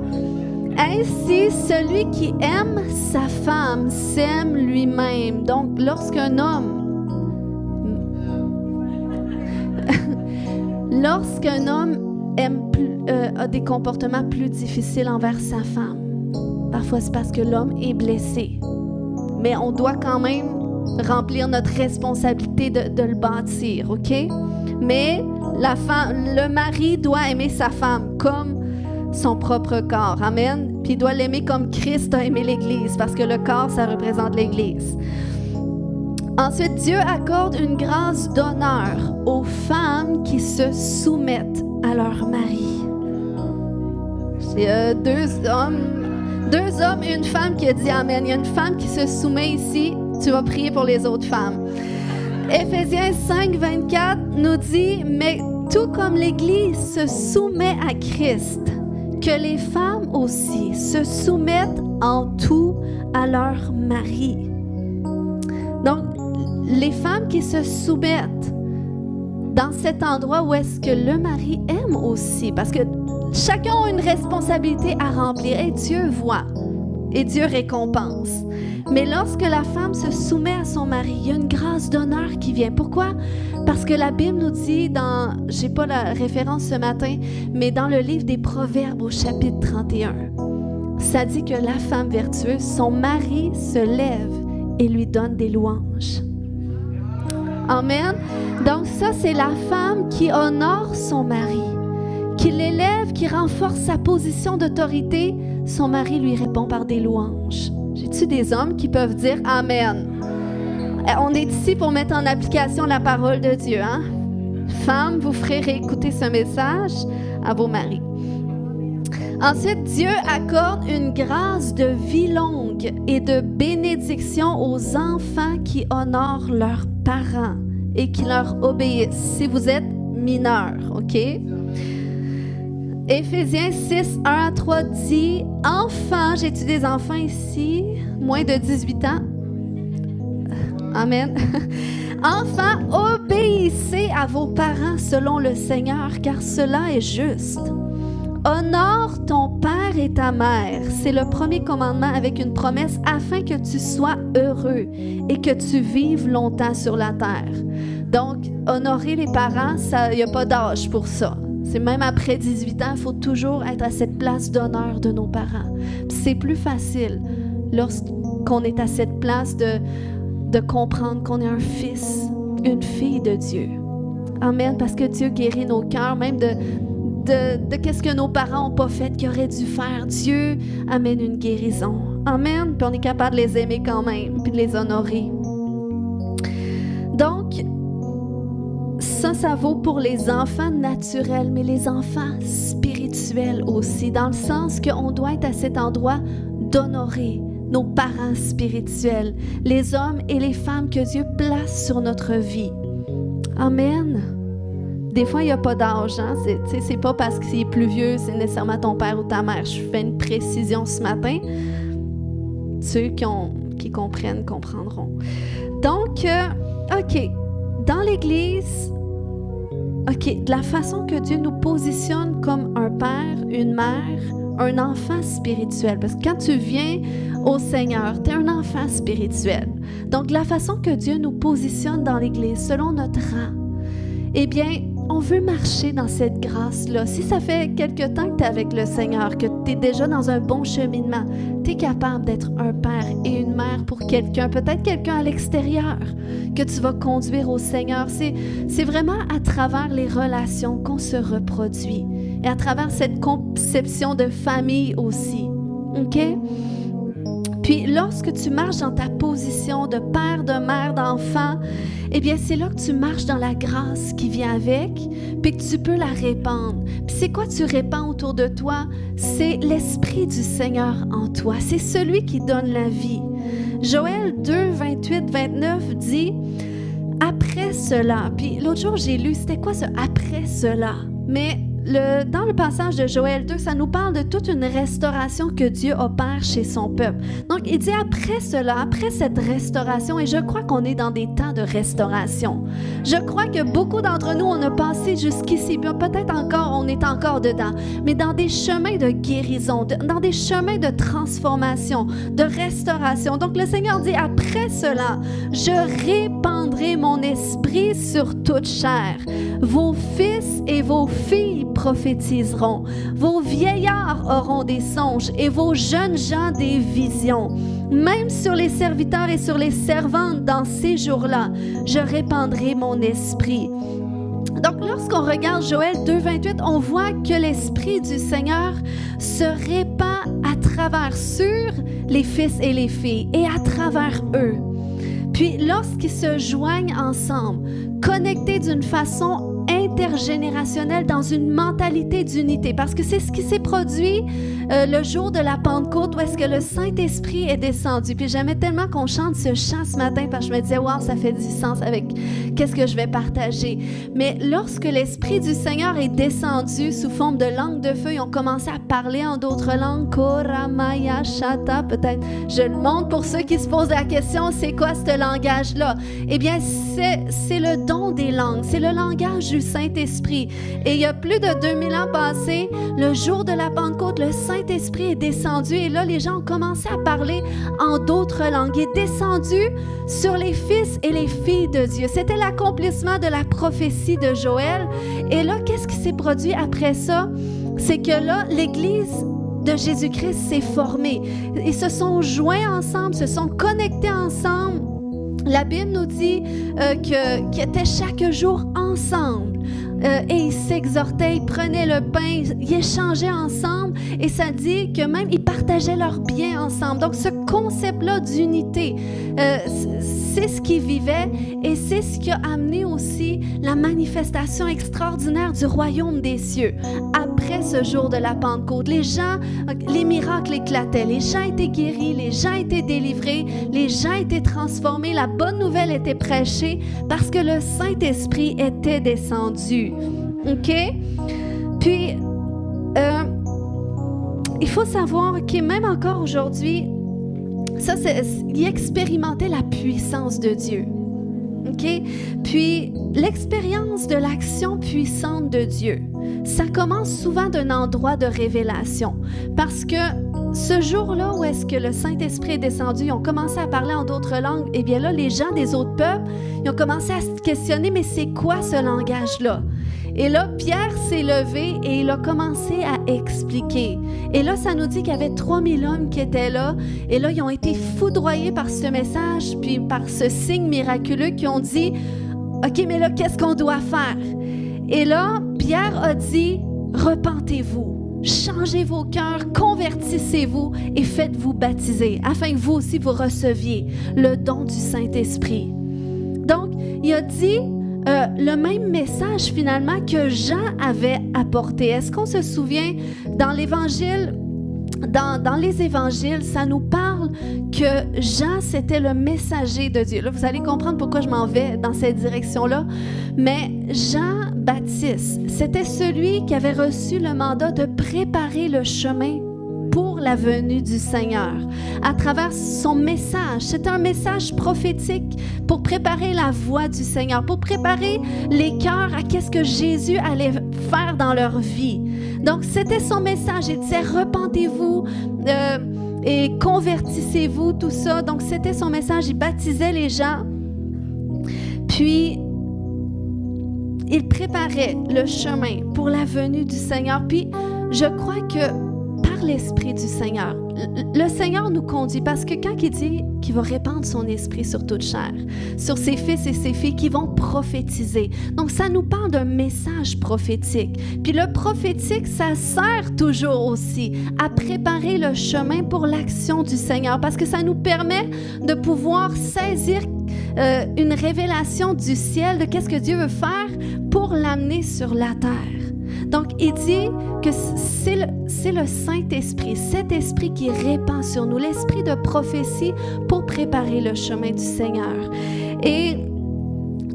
Ainsi, celui qui aime sa femme s'aime lui-même. Donc, lorsqu'un homme a des comportements plus difficiles envers sa femme, parfois c'est parce que l'homme est blessé. Mais on doit quand même remplir notre responsabilité de le bâtir, OK? Mais le mari doit aimer sa femme comme son propre corps. Amen. Puis il doit l'aimer comme Christ a aimé l'Église, parce que le corps, ça représente l'Église. Ensuite, Dieu accorde une grâce d'honneur aux femmes qui se soumettent à leur mari. C'est deux hommes et une femme qui a dit Amen. Il y a une femme qui se soumet ici. Tu vas prier pour les autres femmes. Éphésiens 5, 24 nous dit, mais tout comme l'Église se soumet à Christ, que les femmes aussi se soumettent en tout à leur mari. Donc, les femmes qui se soumettent dans cet endroit où est-ce que le mari aime aussi, parce que chacun a une responsabilité à remplir et Dieu voit et Dieu récompense. Mais lorsque la femme se soumet à son mari, il y a une grâce d'honneur qui vient. Pourquoi? Parce que la Bible nous dit j'ai pas la référence ce matin, mais dans le livre des Proverbes au chapitre 31, ça dit que la femme vertueuse, son mari se lève et lui donne des louanges. Amen. Donc ça, c'est la femme qui honore son mari, qui l'élève, qui renforce sa position d'autorité. Son mari lui répond par des louanges. J'ai-tu des hommes qui peuvent dire Amen? On est ici pour mettre en application la parole de Dieu, hein? Femmes, vous ferez réécouter ce message à vos maris. Ensuite, Dieu accorde une grâce de vie longue et de bénédiction aux enfants qui honorent leurs parents et qui leur obéissent, si vous êtes mineurs, OK? Éphésiens 6, 1 à 3 dit « Enfants, j'ai-tu des enfants ici? Moins de 18 ans? Amen. Enfants, obéissez à vos parents selon le Seigneur, car cela est juste. Honore ton père et ta mère. C'est le premier commandement avec une promesse afin que tu sois heureux et que tu vives longtemps sur la terre. » Donc, honorer les parents, il n'y a pas d'âge pour ça. C'est même après 18 ans, il faut toujours être à cette place d'honneur de nos parents. Puis c'est plus facile lorsqu'on est à cette place de comprendre qu'on est un fils, une fille de Dieu. Amen, parce que Dieu guérit nos cœurs, même de qu'est-ce que nos parents n'ont pas fait, qu'ils auraient dû faire. Dieu amène une guérison. Amen, puis on est capable de les aimer quand même, puis de les honorer. Donc, ça vaut pour les enfants naturels, mais les enfants spirituels aussi, dans le sens qu'on doit être à cet endroit d'honorer nos parents spirituels, les hommes et les femmes que Dieu place sur notre vie. Amen. Des fois, il n'y a pas d'âge. Hein? C'est pas parce qu'il est plus vieux, c'est nécessairement ton père ou ta mère. Je fais une précision ce matin. Ceux qui comprennent comprendront. Donc, OK. Dans l'Église, OK, de la façon que Dieu nous positionne comme un père, une mère, un enfant spirituel. Parce que quand tu viens au Seigneur, tu es un enfant spirituel. Donc, de la façon que Dieu nous positionne dans l'Église, selon notre rang, eh bien, on veut marcher dans cette grâce-là. Si ça fait quelque temps que tu es avec le Seigneur, que tu es déjà dans un bon cheminement, tu es capable d'être un père et une mère pour quelqu'un, peut-être quelqu'un à l'extérieur, que tu vas conduire au Seigneur. C'est vraiment à travers les relations qu'on se reproduit et à travers cette conception de famille aussi. OK? Puis, lorsque tu marches dans ta position de père, de mère, d'enfant, eh bien, c'est là que tu marches dans la grâce qui vient avec, puis que tu peux la répandre. Puis, c'est quoi tu répands autour de toi? C'est l'Esprit du Seigneur en toi. C'est celui qui donne la vie. Joël 2, 28, 29 dit « Après cela », puis l'autre jour, j'ai lu, c'était quoi ce « après cela » ? Mais dans le passage de Joël 2, ça nous parle de toute une restauration que Dieu opère chez son peuple. Donc, il dit après cela, après cette restauration, et je crois qu'on est dans des temps de restauration. Je crois que beaucoup d'entre nous, on a passé jusqu'ici, peut-être encore, on est encore dedans, mais dans des chemins de guérison, dans des chemins de transformation, de restauration. Donc, le Seigneur dit après cela, je répandrai mon esprit sur toute chair. Vos fils et vos filles prophétiseront. Vos vieillards auront des songes et vos jeunes gens des visions. Même sur les serviteurs et sur les servantes dans ces jours-là, je répandrai mon esprit. Donc, lorsqu'on regarde Joël 2, 28, on voit que l'Esprit du Seigneur se répand à travers sur les fils et les filles et à travers eux. Puis, lorsqu'ils se joignent ensemble, connectés d'une façon intérieure, intergénérationnel, dans une mentalité d'unité. Parce que c'est ce qui s'est produit le jour de la Pentecôte, où est-ce que le Saint-Esprit est descendu. Puis j'aimais tellement qu'on chante ce chant ce matin, parce que je me disais, wow, ça fait du sens avec qu'est-ce que je vais partager. Mais lorsque l'Esprit du Seigneur est descendu sous forme de langue de feu, ils ont commencé à parler en d'autres langues. Koramaya Shata, peut-être. Je le montre pour ceux qui se posent la question, c'est quoi ce langage-là? Eh bien, c'est le don des langues. C'est le langage du Saint-Esprit. Et il y a plus de 2000 ans passés, le jour de la Pentecôte, le Saint-Esprit est descendu. Et là, les gens ont commencé à parler en d'autres langues. Il est descendu sur les fils et les filles de Dieu. C'était l'accomplissement de la prophétie de Joël. Et là, qu'est-ce qui s'est produit après ça? C'est que là, l'Église de Jésus-Christ s'est formée. Ils se sont joints ensemble, se sont connectés ensemble. La Bible nous dit qu'ils étaient chaque jour ensemble et ils s'exhortaient, ils prenaient le pain, ils échangeaient ensemble et ça dit que même ils partageaient leurs biens ensemble. Donc ce concept-là d'unité, c'est ce qu'ils vivaient et c'est ce qui a amené aussi la manifestation extraordinaire du royaume des cieux. Après ce jour de la Pentecôte, les miracles éclataient, les gens étaient guéris, les gens étaient délivrés, les gens étaient transformés, la bonne nouvelle était prêchée parce que le Saint-Esprit était descendu. OK? Puis, il faut savoir que même encore aujourd'hui, il expérimentait la puissance de Dieu. OK? Puis, l'expérience de l'action puissante de Dieu, ça commence souvent d'un endroit de révélation. Parce que ce jour-là où est-ce que le Saint-Esprit est descendu, ils ont commencé à parler en d'autres langues, eh bien là, les gens des autres peuples, ils ont commencé à se questionner, mais c'est quoi ce langage-là? Et là, Pierre s'est levé et il a commencé à expliquer. Et là, ça nous dit qu'il y avait 3000 hommes qui étaient là. Et là, ils ont été foudroyés par ce message, puis par ce signe miraculeux qui ont dit, « OK, mais là, qu'est-ce qu'on doit faire? » Et là, Pierre a dit, « Repentez-vous, changez vos cœurs, convertissez-vous et faites-vous baptiser, afin que vous aussi vous receviez le don du Saint-Esprit. » Donc, il a dit le même message finalement que Jean avait apporté. Est-ce qu'on se souvient dans l'Évangile? Dans les évangiles, ça nous parle que Jean, c'était le messager de Dieu. Là, vous allez comprendre pourquoi je m'en vais dans cette direction-là. Mais Jean-Baptiste, c'était celui qui avait reçu le mandat de préparer le chemin pour la venue du Seigneur. À travers son message, c'était un message prophétique pour préparer la voie du Seigneur, pour préparer les cœurs à qu'est-ce que Jésus allait faire dans leur vie. Donc, c'était son message. Il disait, repentez-vous et convertissez-vous, tout ça. Donc, c'était son message. Il baptisait les gens. Puis, il préparait le chemin pour la venue du Seigneur. Puis, je crois que par l'Esprit du Seigneur, le Seigneur nous conduit parce que quand il dit qu'il va répandre son esprit sur toute chair, sur ses fils et ses filles qui vont prophétiser. Donc, ça nous parle d'un message prophétique. Puis le prophétique, ça sert toujours aussi à préparer le chemin pour l'action du Seigneur parce que ça nous permet de pouvoir saisir une révélation du ciel de qu'est-ce que Dieu veut faire pour l'amener sur la terre. Donc, il dit que c'est le Saint-Esprit, cet esprit qui répand sur nous, l'esprit de prophétie pour préparer le chemin du Seigneur. Et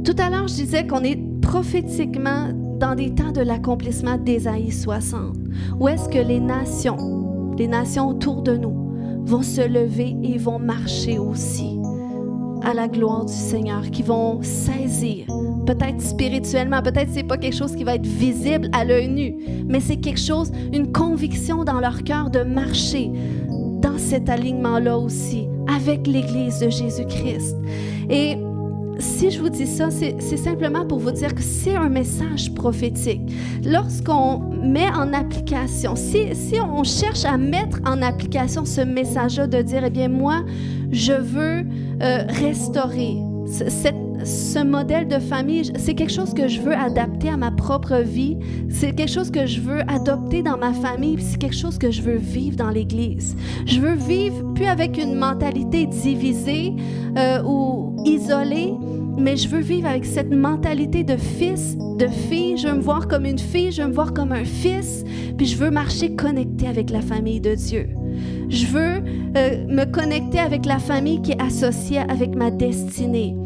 tout à l'heure, je disais qu'on est prophétiquement dans des temps de l'accomplissement d'Ésaïe 60, où est-ce que les nations autour de nous vont se lever et vont marcher aussi à la gloire du Seigneur, qui vont saisir, peut-être spirituellement, peut-être c'est pas quelque chose qui va être visible à l'œil nu, mais c'est quelque chose, une conviction dans leur cœur de marcher dans cet alignement-là aussi, avec l'Église de Jésus-Christ. Et si je vous dis ça, c'est simplement pour vous dire que c'est un message prophétique. Lorsqu'on met en application, si on cherche à mettre en application ce message-là de dire, eh bien moi, je veux restaurer ce modèle de famille, c'est quelque chose que je veux adapter à ma propre vie. C'est quelque chose que je veux adopter dans ma famille. C'est quelque chose que je veux vivre dans l'Église. Je veux vivre plus avec une mentalité divisée ou isolée, mais je veux vivre avec cette mentalité de fils, de fille. Je veux me voir comme une fille, je veux me voir comme un fils, puis je veux marcher connecté avec la famille de Dieu. Je veux me connecter avec la famille qui est associée avec ma destinée.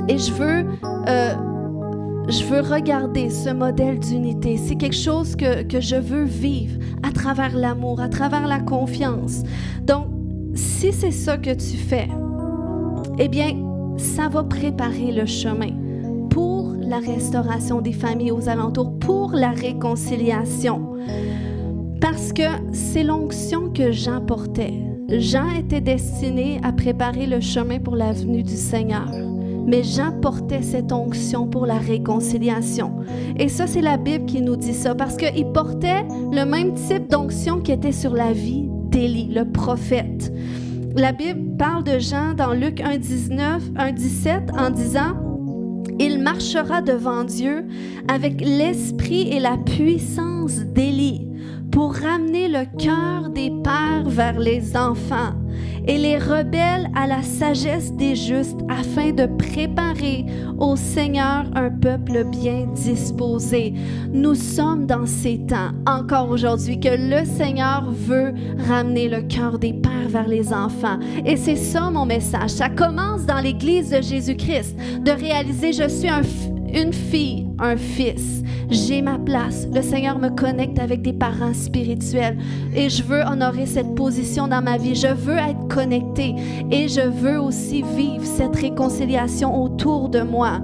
Et je veux regarder ce modèle d'unité. C'est quelque chose que je veux vivre à travers l'amour, à travers la confiance. Donc, si c'est ça que tu fais, eh bien, ça va préparer le chemin pour la restauration des familles aux alentours, pour la réconciliation. Parce que c'est l'onction que Jean portait. Jean était destiné à préparer le chemin pour la venue du Seigneur. Mais Jean portait cette onction pour la réconciliation. Et ça, c'est la Bible qui nous dit ça, parce qu'il portait le même type d'onction qui était sur la vie d'Élie, le prophète. La Bible parle de Jean dans Luc 1:17 en disant « Il marchera devant Dieu avec l'esprit et la puissance d'Élie pour ramener le cœur des pères vers les enfants et les rebelles à la sagesse des justes afin de préparer au Seigneur un peuple bien disposé. » Nous sommes dans ces temps, encore aujourd'hui, que le Seigneur veut ramener le cœur des pères vers les enfants. Et c'est ça mon message. Ça commence dans l'Église de Jésus-Christ, de réaliser je suis une fille, un fils. J'ai ma place. Le Seigneur me connecte avec des parents spirituels et je veux honorer cette position dans ma vie. Je veux être connectée et je veux aussi vivre cette réconciliation autour de moi.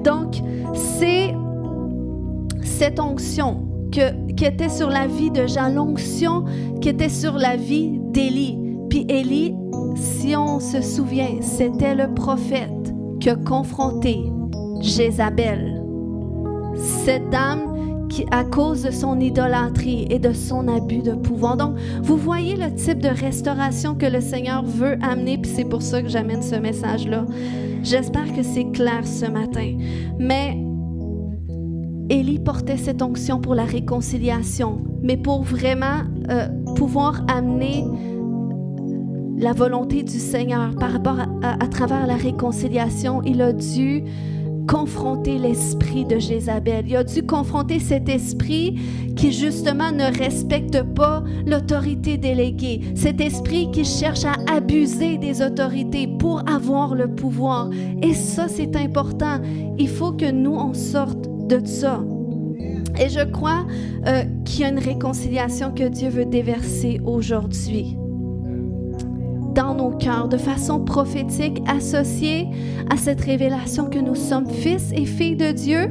Donc, c'est cette onction qui était sur la vie de Jean, l'onction qui était sur la vie d'Élie. Puis Élie, si on se souvient, c'était le prophète qui a confronté Jézabel. Cette dame qui, à cause de son idolâtrie et de son abus de pouvoir. Donc, vous voyez le type de restauration que le Seigneur veut amener, puis c'est pour ça que j'amène ce message-là. J'espère que c'est clair ce matin. Mais Élie portait cette onction pour la réconciliation, mais pour vraiment pouvoir amener la volonté du Seigneur par rapport à travers la réconciliation, il a dû confronter l'esprit de Jézabel. Il a dû confronter cet esprit qui justement ne respecte pas l'autorité déléguée. Cet esprit qui cherche à abuser des autorités pour avoir le pouvoir. Et ça, c'est important. Il faut que nous, on sorte de ça. Et je crois qu'il y a une réconciliation que Dieu veut déverser aujourd'hui dans nos cœurs, de façon prophétique, associée à cette révélation que nous sommes fils et filles de Dieu,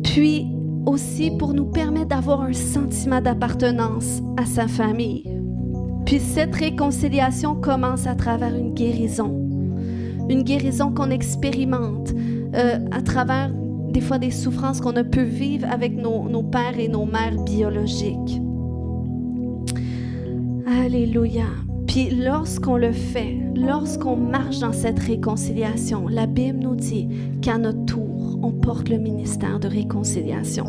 puis aussi pour nous permettre d'avoir un sentiment d'appartenance à sa famille. Puis cette réconciliation commence à travers une guérison qu'on expérimente à travers des fois des souffrances qu'on a pu vivre avec nos pères et nos mères biologiques. Alléluia. Puis lorsqu'on le fait, lorsqu'on marche dans cette réconciliation, la Bible nous dit qu'à notre tour, on porte le ministère de réconciliation.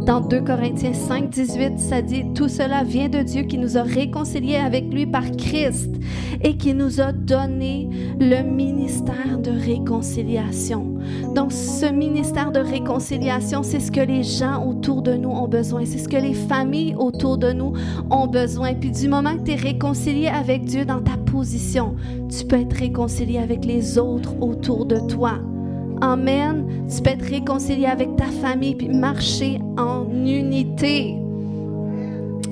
Dans 2 Corinthiens 5:18, ça dit « Tout cela vient de Dieu qui nous a réconciliés avec lui par Christ et qui nous a donné le ministère de réconciliation. » Donc, ce ministère de réconciliation, c'est ce que les gens autour de nous ont besoin. C'est ce que les familles autour de nous ont besoin. Puis du moment que tu es réconcilié avec Dieu dans ta position, tu peux être réconcilié avec les autres autour de toi. Amen. Tu peux être réconcilié avec ta famille puis marcher en unité.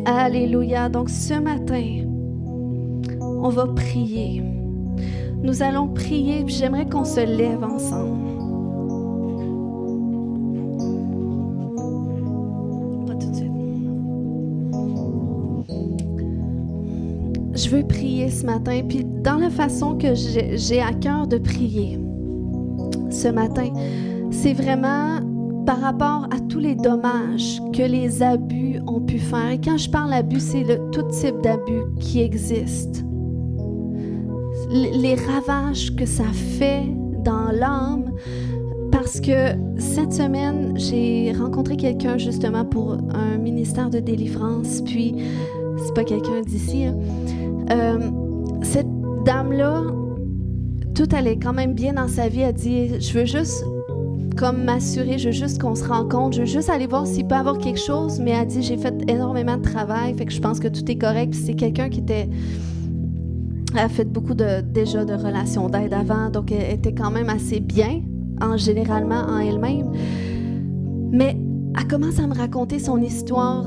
Alléluia. Donc ce matin, on va prier. Nous allons prier puis j'aimerais qu'on se lève ensemble. Pas tout de suite. Je veux prier ce matin puis dans la façon que j'ai à cœur de prier ce matin, c'est vraiment par rapport à tous les dommages que les abus ont pu faire. Et quand je parle d'abus, c'est tout type d'abus qui existe. Les ravages que ça fait dans l'âme. Parce que cette semaine, j'ai rencontré quelqu'un justement pour un ministère de délivrance. Puis, c'est pas quelqu'un d'ici. Cette dame-là, tout allait quand même bien dans sa vie. Elle dit, je veux juste comme m'assurer, je veux juste qu'on se rencontre, je veux juste aller voir s'il peut y avoir quelque chose. Mais elle dit, j'ai fait énormément de travail, fait que je pense que tout est correct. Puis c'est quelqu'un qui était... Elle a fait beaucoup déjà de relations d'aide avant, donc elle était quand même assez bien, généralement en elle-même. Mais elle commence à me raconter son histoire.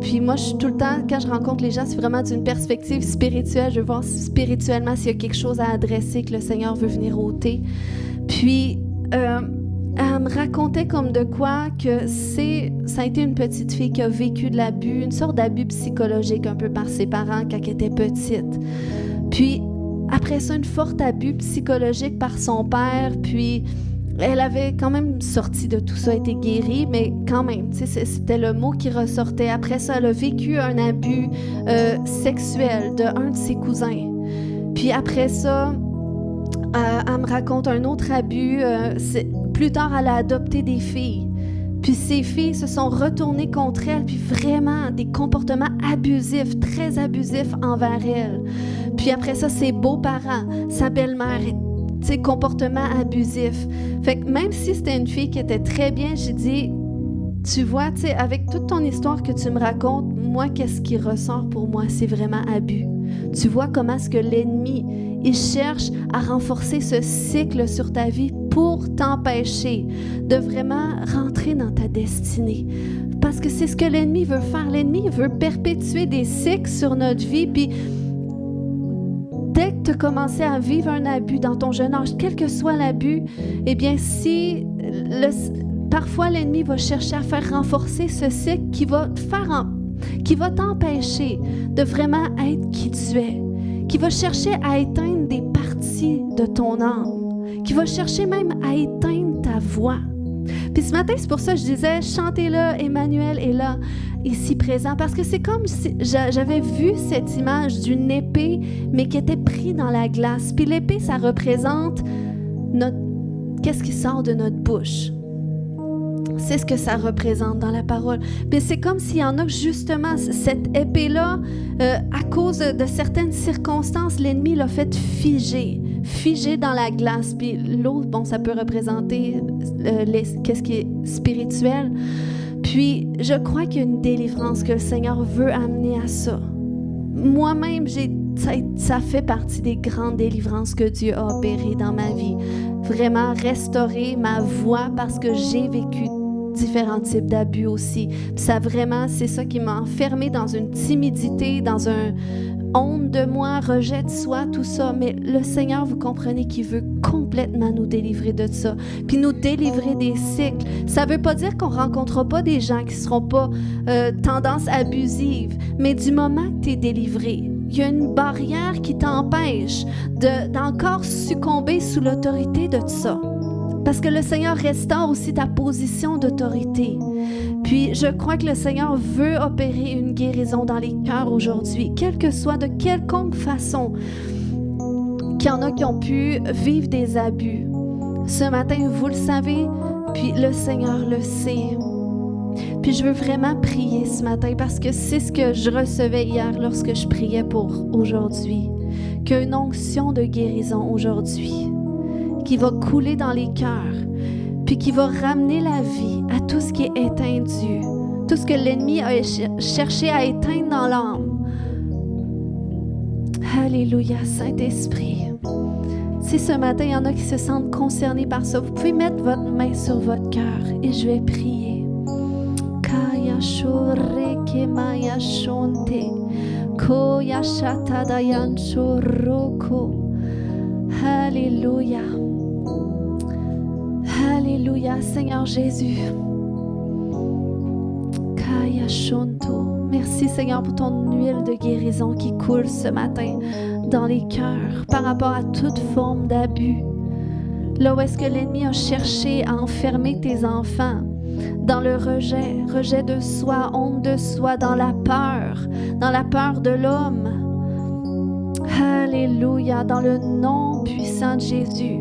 Puis moi, je suis tout le temps, quand je rencontre les gens, c'est vraiment d'une perspective spirituelle. Je veux voir spirituellement s'il y a quelque chose à adresser que le Seigneur veut venir ôter. Puis, elle me racontait comme de quoi que ça a été une petite fille qui a vécu de l'abus, une sorte d'abus psychologique un peu par ses parents quand elle était petite. Puis, après ça, une forte abus psychologique par son père, puis elle avait quand même sorti de tout ça, été guérie, mais quand même, c'était le mot qui ressortait. Après ça, elle a vécu un abus sexuel d'un de ses cousins. Puis après ça, elle me raconte un autre abus. Plus tard, elle a adopté des filles. Puis ces filles se sont retournées contre elle, puis vraiment des comportements abusifs, très abusifs envers elle. Puis après ça, ses beaux-parents, sa belle-mère, comportements abusifs. Fait que même si c'était une fille qui était très bien, j'ai dit, tu vois, avec toute ton histoire que tu me racontes, moi, qu'est-ce qui ressort pour moi? C'est vraiment abus. Tu vois comment est-ce que l'ennemi, il cherche à renforcer ce cycle sur ta vie pour t'empêcher de vraiment rentrer dans ta destinée. Parce que c'est ce que l'ennemi veut faire. L'ennemi veut perpétuer des cycles sur notre vie, puis dès que tu as commencé à vivre un abus dans ton jeune âge, quel que soit l'abus, eh bien, parfois l'ennemi va chercher à faire renforcer ce cycle qui va t'empêcher de vraiment être qui tu es, qui va chercher à éteindre des parties de ton âme, qui va chercher même à éteindre ta voix. Puis ce matin, c'est pour ça que je disais, chantez-le, Emmanuel est là, ici présent, parce que c'est comme si j'avais vu cette image d'une épée, mais qui était prise dans la glace. Puis l'épée, ça représente qu'est-ce qui sort de notre bouche. C'est ce que ça représente dans la parole. Mais c'est comme s'il y en a justement, cette épée-là, à cause de certaines circonstances, l'ennemi l'a fait figer dans la glace. Puis l'eau, bon, ça peut représenter qu'est-ce qui est spirituel. Puis je crois qu'il y a une délivrance que le Seigneur veut amener à ça. Moi-même, ça fait partie des grandes délivrances que Dieu a opérées dans ma vie. Vraiment restaurer ma voix parce que j'ai vécu différents types d'abus aussi. Puis ça vraiment, c'est ça qui m'a enfermée dans une timidité, dans un honte de moi, rejet de soi, tout ça. Mais le Seigneur, vous comprenez qu'il veut complètement nous délivrer de ça, puis nous délivrer des cycles. Ça veut pas dire qu'on rencontrera pas des gens qui seront pas tendance abusive, mais du moment que tu es délivré, il y a une barrière qui t'empêche d'encore succomber sous l'autorité de tout ça. Parce que le Seigneur restaure aussi ta position d'autorité. Puis je crois que le Seigneur veut opérer une guérison dans les cœurs aujourd'hui, quelle que soit de quelconque façon qu'il y en a qui ont pu vivre des abus. Ce matin, vous le savez, puis le Seigneur le sait. Puis je veux vraiment prier ce matin parce que c'est ce que je recevais hier lorsque je priais pour aujourd'hui. Qu'il y a une onction de guérison aujourd'hui qui va couler dans les cœurs, puis qui va ramener la vie à tout ce qui est éteindu, tout ce que l'ennemi a cherché à éteindre dans l'âme. Alléluia, Saint-Esprit. Si ce matin, il y en a qui se sentent concernés par ça, vous pouvez mettre votre main sur votre cœur et je vais prier. Kaya shoreke maya shonte, koya shatadayan shoroko. Alléluia. Alléluia, Seigneur Jésus. Kaya shonto. Merci, Seigneur, pour ton huile de guérison qui coule ce matin dans les cœurs par rapport à toute forme d'abus. Là où est-ce que l'ennemi a cherché à enfermer tes enfants, dans le rejet de soi, honte de soi, dans la peur de l'homme. Alléluia, dans le nom puissant de Jésus.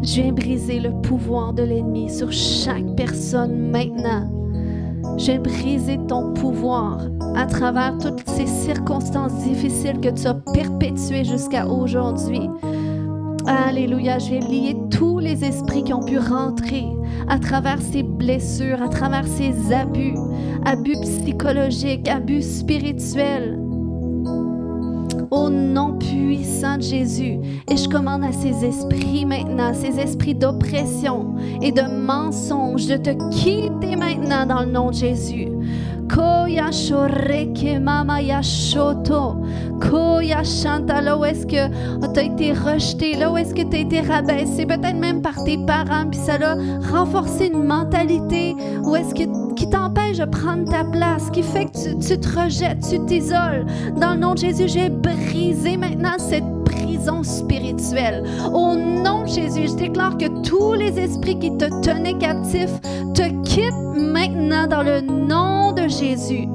Je viens briser le pouvoir de l'ennemi sur chaque personne maintenant. Je viens briser ton pouvoir à travers toutes ces circonstances difficiles que tu as perpétuées jusqu'à aujourd'hui. Alléluia, je vais lier tous les esprits qui ont pu rentrer à travers ces blessures, à travers ces abus psychologiques, abus spirituels. Au nom puissant de Jésus, et je commande à ces esprits maintenant, ces esprits d'oppression et de mensonge, de te quitter maintenant dans le nom de Jésus. Koya shoreke mama ya shoto. Koya chanta, là où est-ce que tu as été rejeté, là où est-ce que tu as été rabaissé, peut-être même par tes parents, puis ça a renforcé une mentalité où est-ce que, qui t'empêche de prendre ta place, qui fait que tu te rejettes, tu t'isoles. Dans le nom de Jésus, j'ai brisé maintenant cette prison spirituelle. Au nom de Jésus, je déclare que tous les esprits qui te tenaient captif te quittent maintenant dans le nom de Jésus.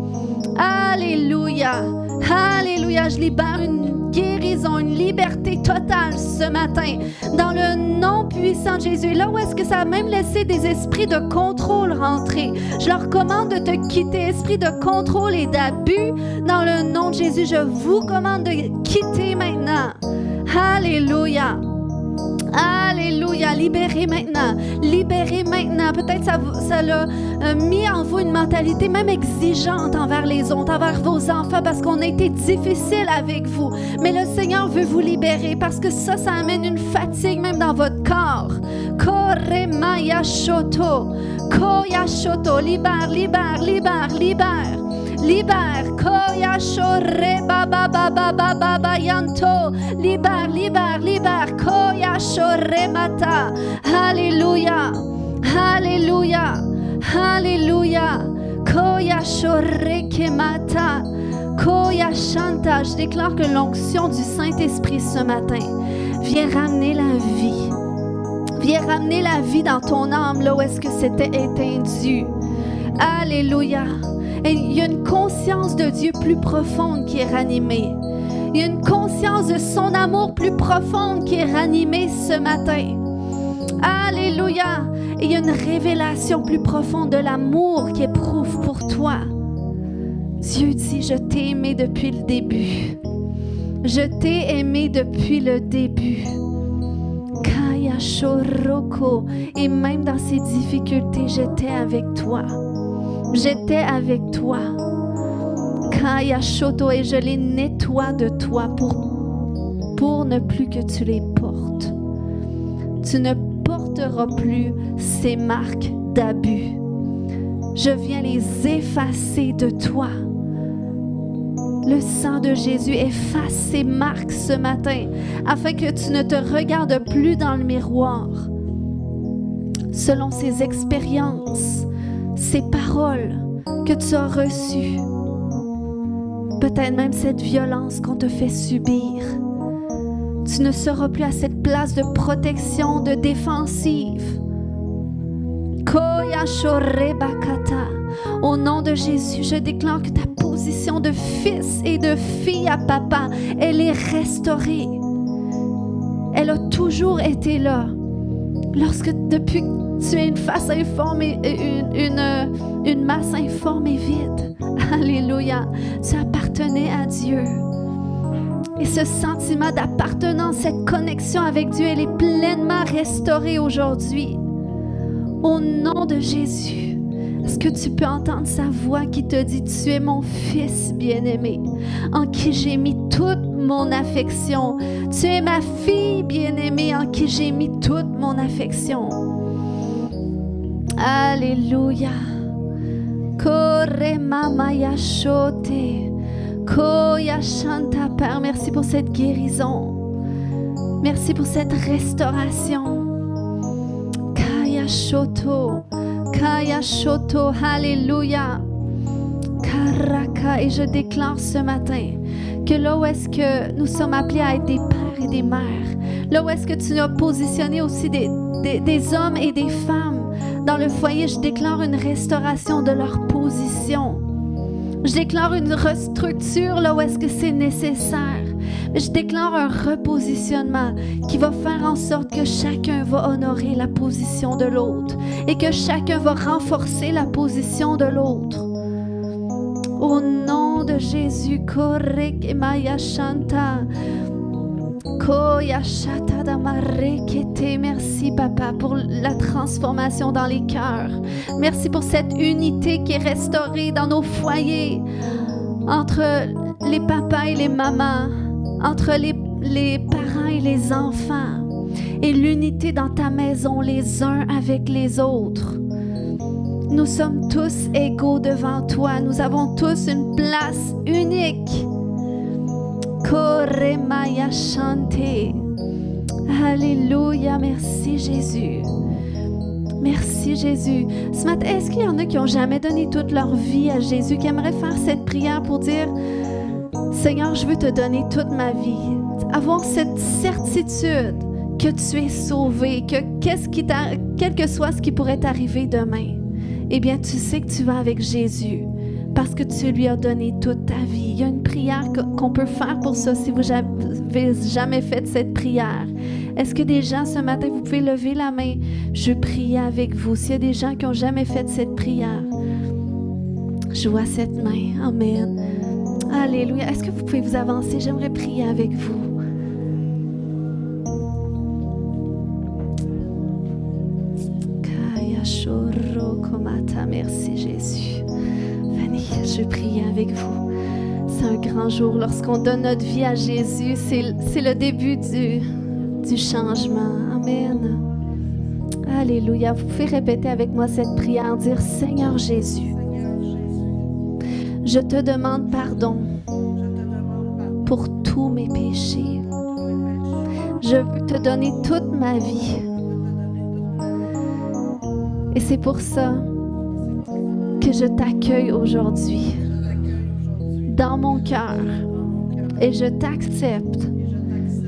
Alléluia. Alléluia. Je libère une guérison, une liberté totale ce matin dans le nom puissant de Jésus. Et là où est-ce que ça a même laissé des esprits de contrôle rentrer, je leur commande de te quitter, esprit de contrôle et d'abus. Dans le nom de Jésus, je vous commande de quitter maintenant. Alléluia. Alléluia, libérez maintenant, libérez maintenant. Peut-être ça l'a mis en vous une mentalité même exigeante envers les autres, envers vos enfants, parce qu'on a été difficile avec vous. Mais le Seigneur veut vous libérer parce que ça amène une fatigue même dans votre corps. Koremaya shoto, koya shoto, libère, libère, libère, libère. Libère, koya shore baba baba baba baba yanto. Libère, libère, libère, koya shore mata. Alléluia, alléluia, alléluia. Koya shore kemata, koya shanta. Je déclare que l'onction du Saint-Esprit ce matin vient ramener la vie. Viens ramener la vie dans ton âme là où est-ce que c'était éteint. Alléluia. Et il y a une conscience de Dieu plus profonde qui est ranimée. Il y a une conscience de son amour plus profonde qui est ranimée ce matin. Alléluia. Et il y a une révélation plus profonde de l'amour qu'il éprouve pour toi. Dieu dit, je t'ai aimé depuis le début. Je t'ai aimé depuis le début. Kaya shoroko. Et même dans ces difficultés, j'étais avec toi. J'étais avec toi. Kaya shoto, et je les nettoie de toi pour ne plus que tu les portes. Tu ne porteras plus ces marques d'abus. Je viens les effacer de toi. Le sang de Jésus efface ces marques ce matin afin que tu ne te regardes plus dans le miroir selon ces expériences, ces paroles que tu as reçues, peut-être même cette violence qu'on te fait subir. Tu ne seras plus à cette place de protection, de défensive. Koya shore bakata. Au nom de Jésus, je déclare que ta position de fils et de fille à papa, elle est restaurée. Elle a toujours été là. Depuis que tu es une face informe et une masse informe et vide, alléluia, tu appartenais à Dieu. Et ce sentiment d'appartenance, cette connexion avec Dieu, elle est pleinement restaurée aujourd'hui. Au nom de Jésus, est-ce que tu peux entendre sa voix qui te dit « Tu es mon fils bien-aimé, en qui j'ai mis toute mon affection. Tu es ma fille bien-aimée, en qui j'ai mis toute mon affection. » Alléluia. Kore mama yashote. Koya shanta. Père, merci pour cette guérison. Merci pour cette restauration. Kaya shoto. Kaya shoto. Alléluia. Karaka. Et je déclare ce matin que là où est-ce que nous sommes appelés à être des pères et des mères, là où est-ce que tu as positionné aussi des hommes et des femmes dans le foyer, je déclare une restauration de leur position. Je déclare une restructure là où est-ce que c'est nécessaire. Je déclare un repositionnement qui va faire en sorte que chacun va honorer la position de l'autre et que chacun va renforcer la position de l'autre. Au nom de Jésus, Korek et Maya Shanta. Merci, Papa, pour la transformation dans les cœurs. Merci pour cette unité qui est restaurée dans nos foyers, entre les papas et les mamans, entre les parents et les enfants, et l'unité dans ta maison, les uns avec les autres. Nous sommes tous égaux devant toi. Nous avons tous une place unique. Koremaya Shante. Alléluia. Merci Jésus. Merci Jésus. Ce matin, est-ce qu'il y en a qui n'ont jamais donné toute leur vie à Jésus, qui aimeraient faire cette prière pour dire « Seigneur, je veux te donner toute ma vie. » Avoir cette certitude que tu es sauvé, que quel que soit ce qui pourrait t'arriver demain, eh bien, tu sais que tu vas avec Jésus parce que tu lui as donné toute ta vie. Il y a une prière qu'on peut faire pour ça si vous n'avez jamais fait cette prière. Est-ce que des gens ce matin, vous pouvez lever la main? Je prie avec vous. S'il y a des gens qui n'ont jamais fait cette prière, je vois cette main. Amen. Alléluia. Est-ce que vous pouvez vous avancer? J'aimerais prier avec vous. Merci Jésus. Venez, je prie avec vous. C'est un grand jour. Lorsqu'on donne notre vie à Jésus, c'est le début du changement. Amen. Alléluia. Vous pouvez répéter avec moi cette prière, dire Seigneur Jésus, je te demande pardon pour tous mes péchés. Je veux te donner toute ma vie. Et c'est pour ça que je t'accueille aujourd'hui dans mon cœur et je t'accepte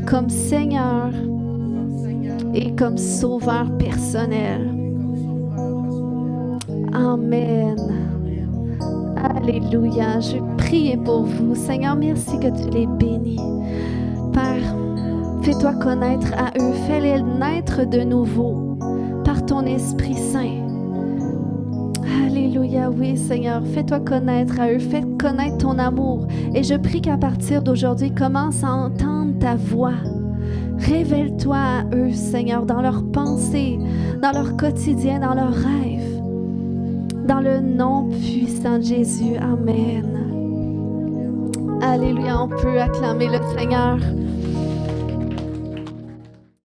comme Seigneur et comme Sauveur personnel. Amen. Alléluia. Je prie pour vous. Seigneur, merci que tu les bénis. Père, fais-toi connaître à eux. Fais-les naître de nouveau par ton Esprit Saint. Alléluia, oui Seigneur, fais-toi connaître à eux, fais connaître ton amour. Et je prie qu'à partir d'aujourd'hui, commence à entendre ta voix. Révèle-toi à eux, Seigneur, dans leurs pensées, dans leur quotidien, dans leurs rêves. Dans le nom puissant de Jésus, Amen. Alléluia, on peut acclamer le Seigneur.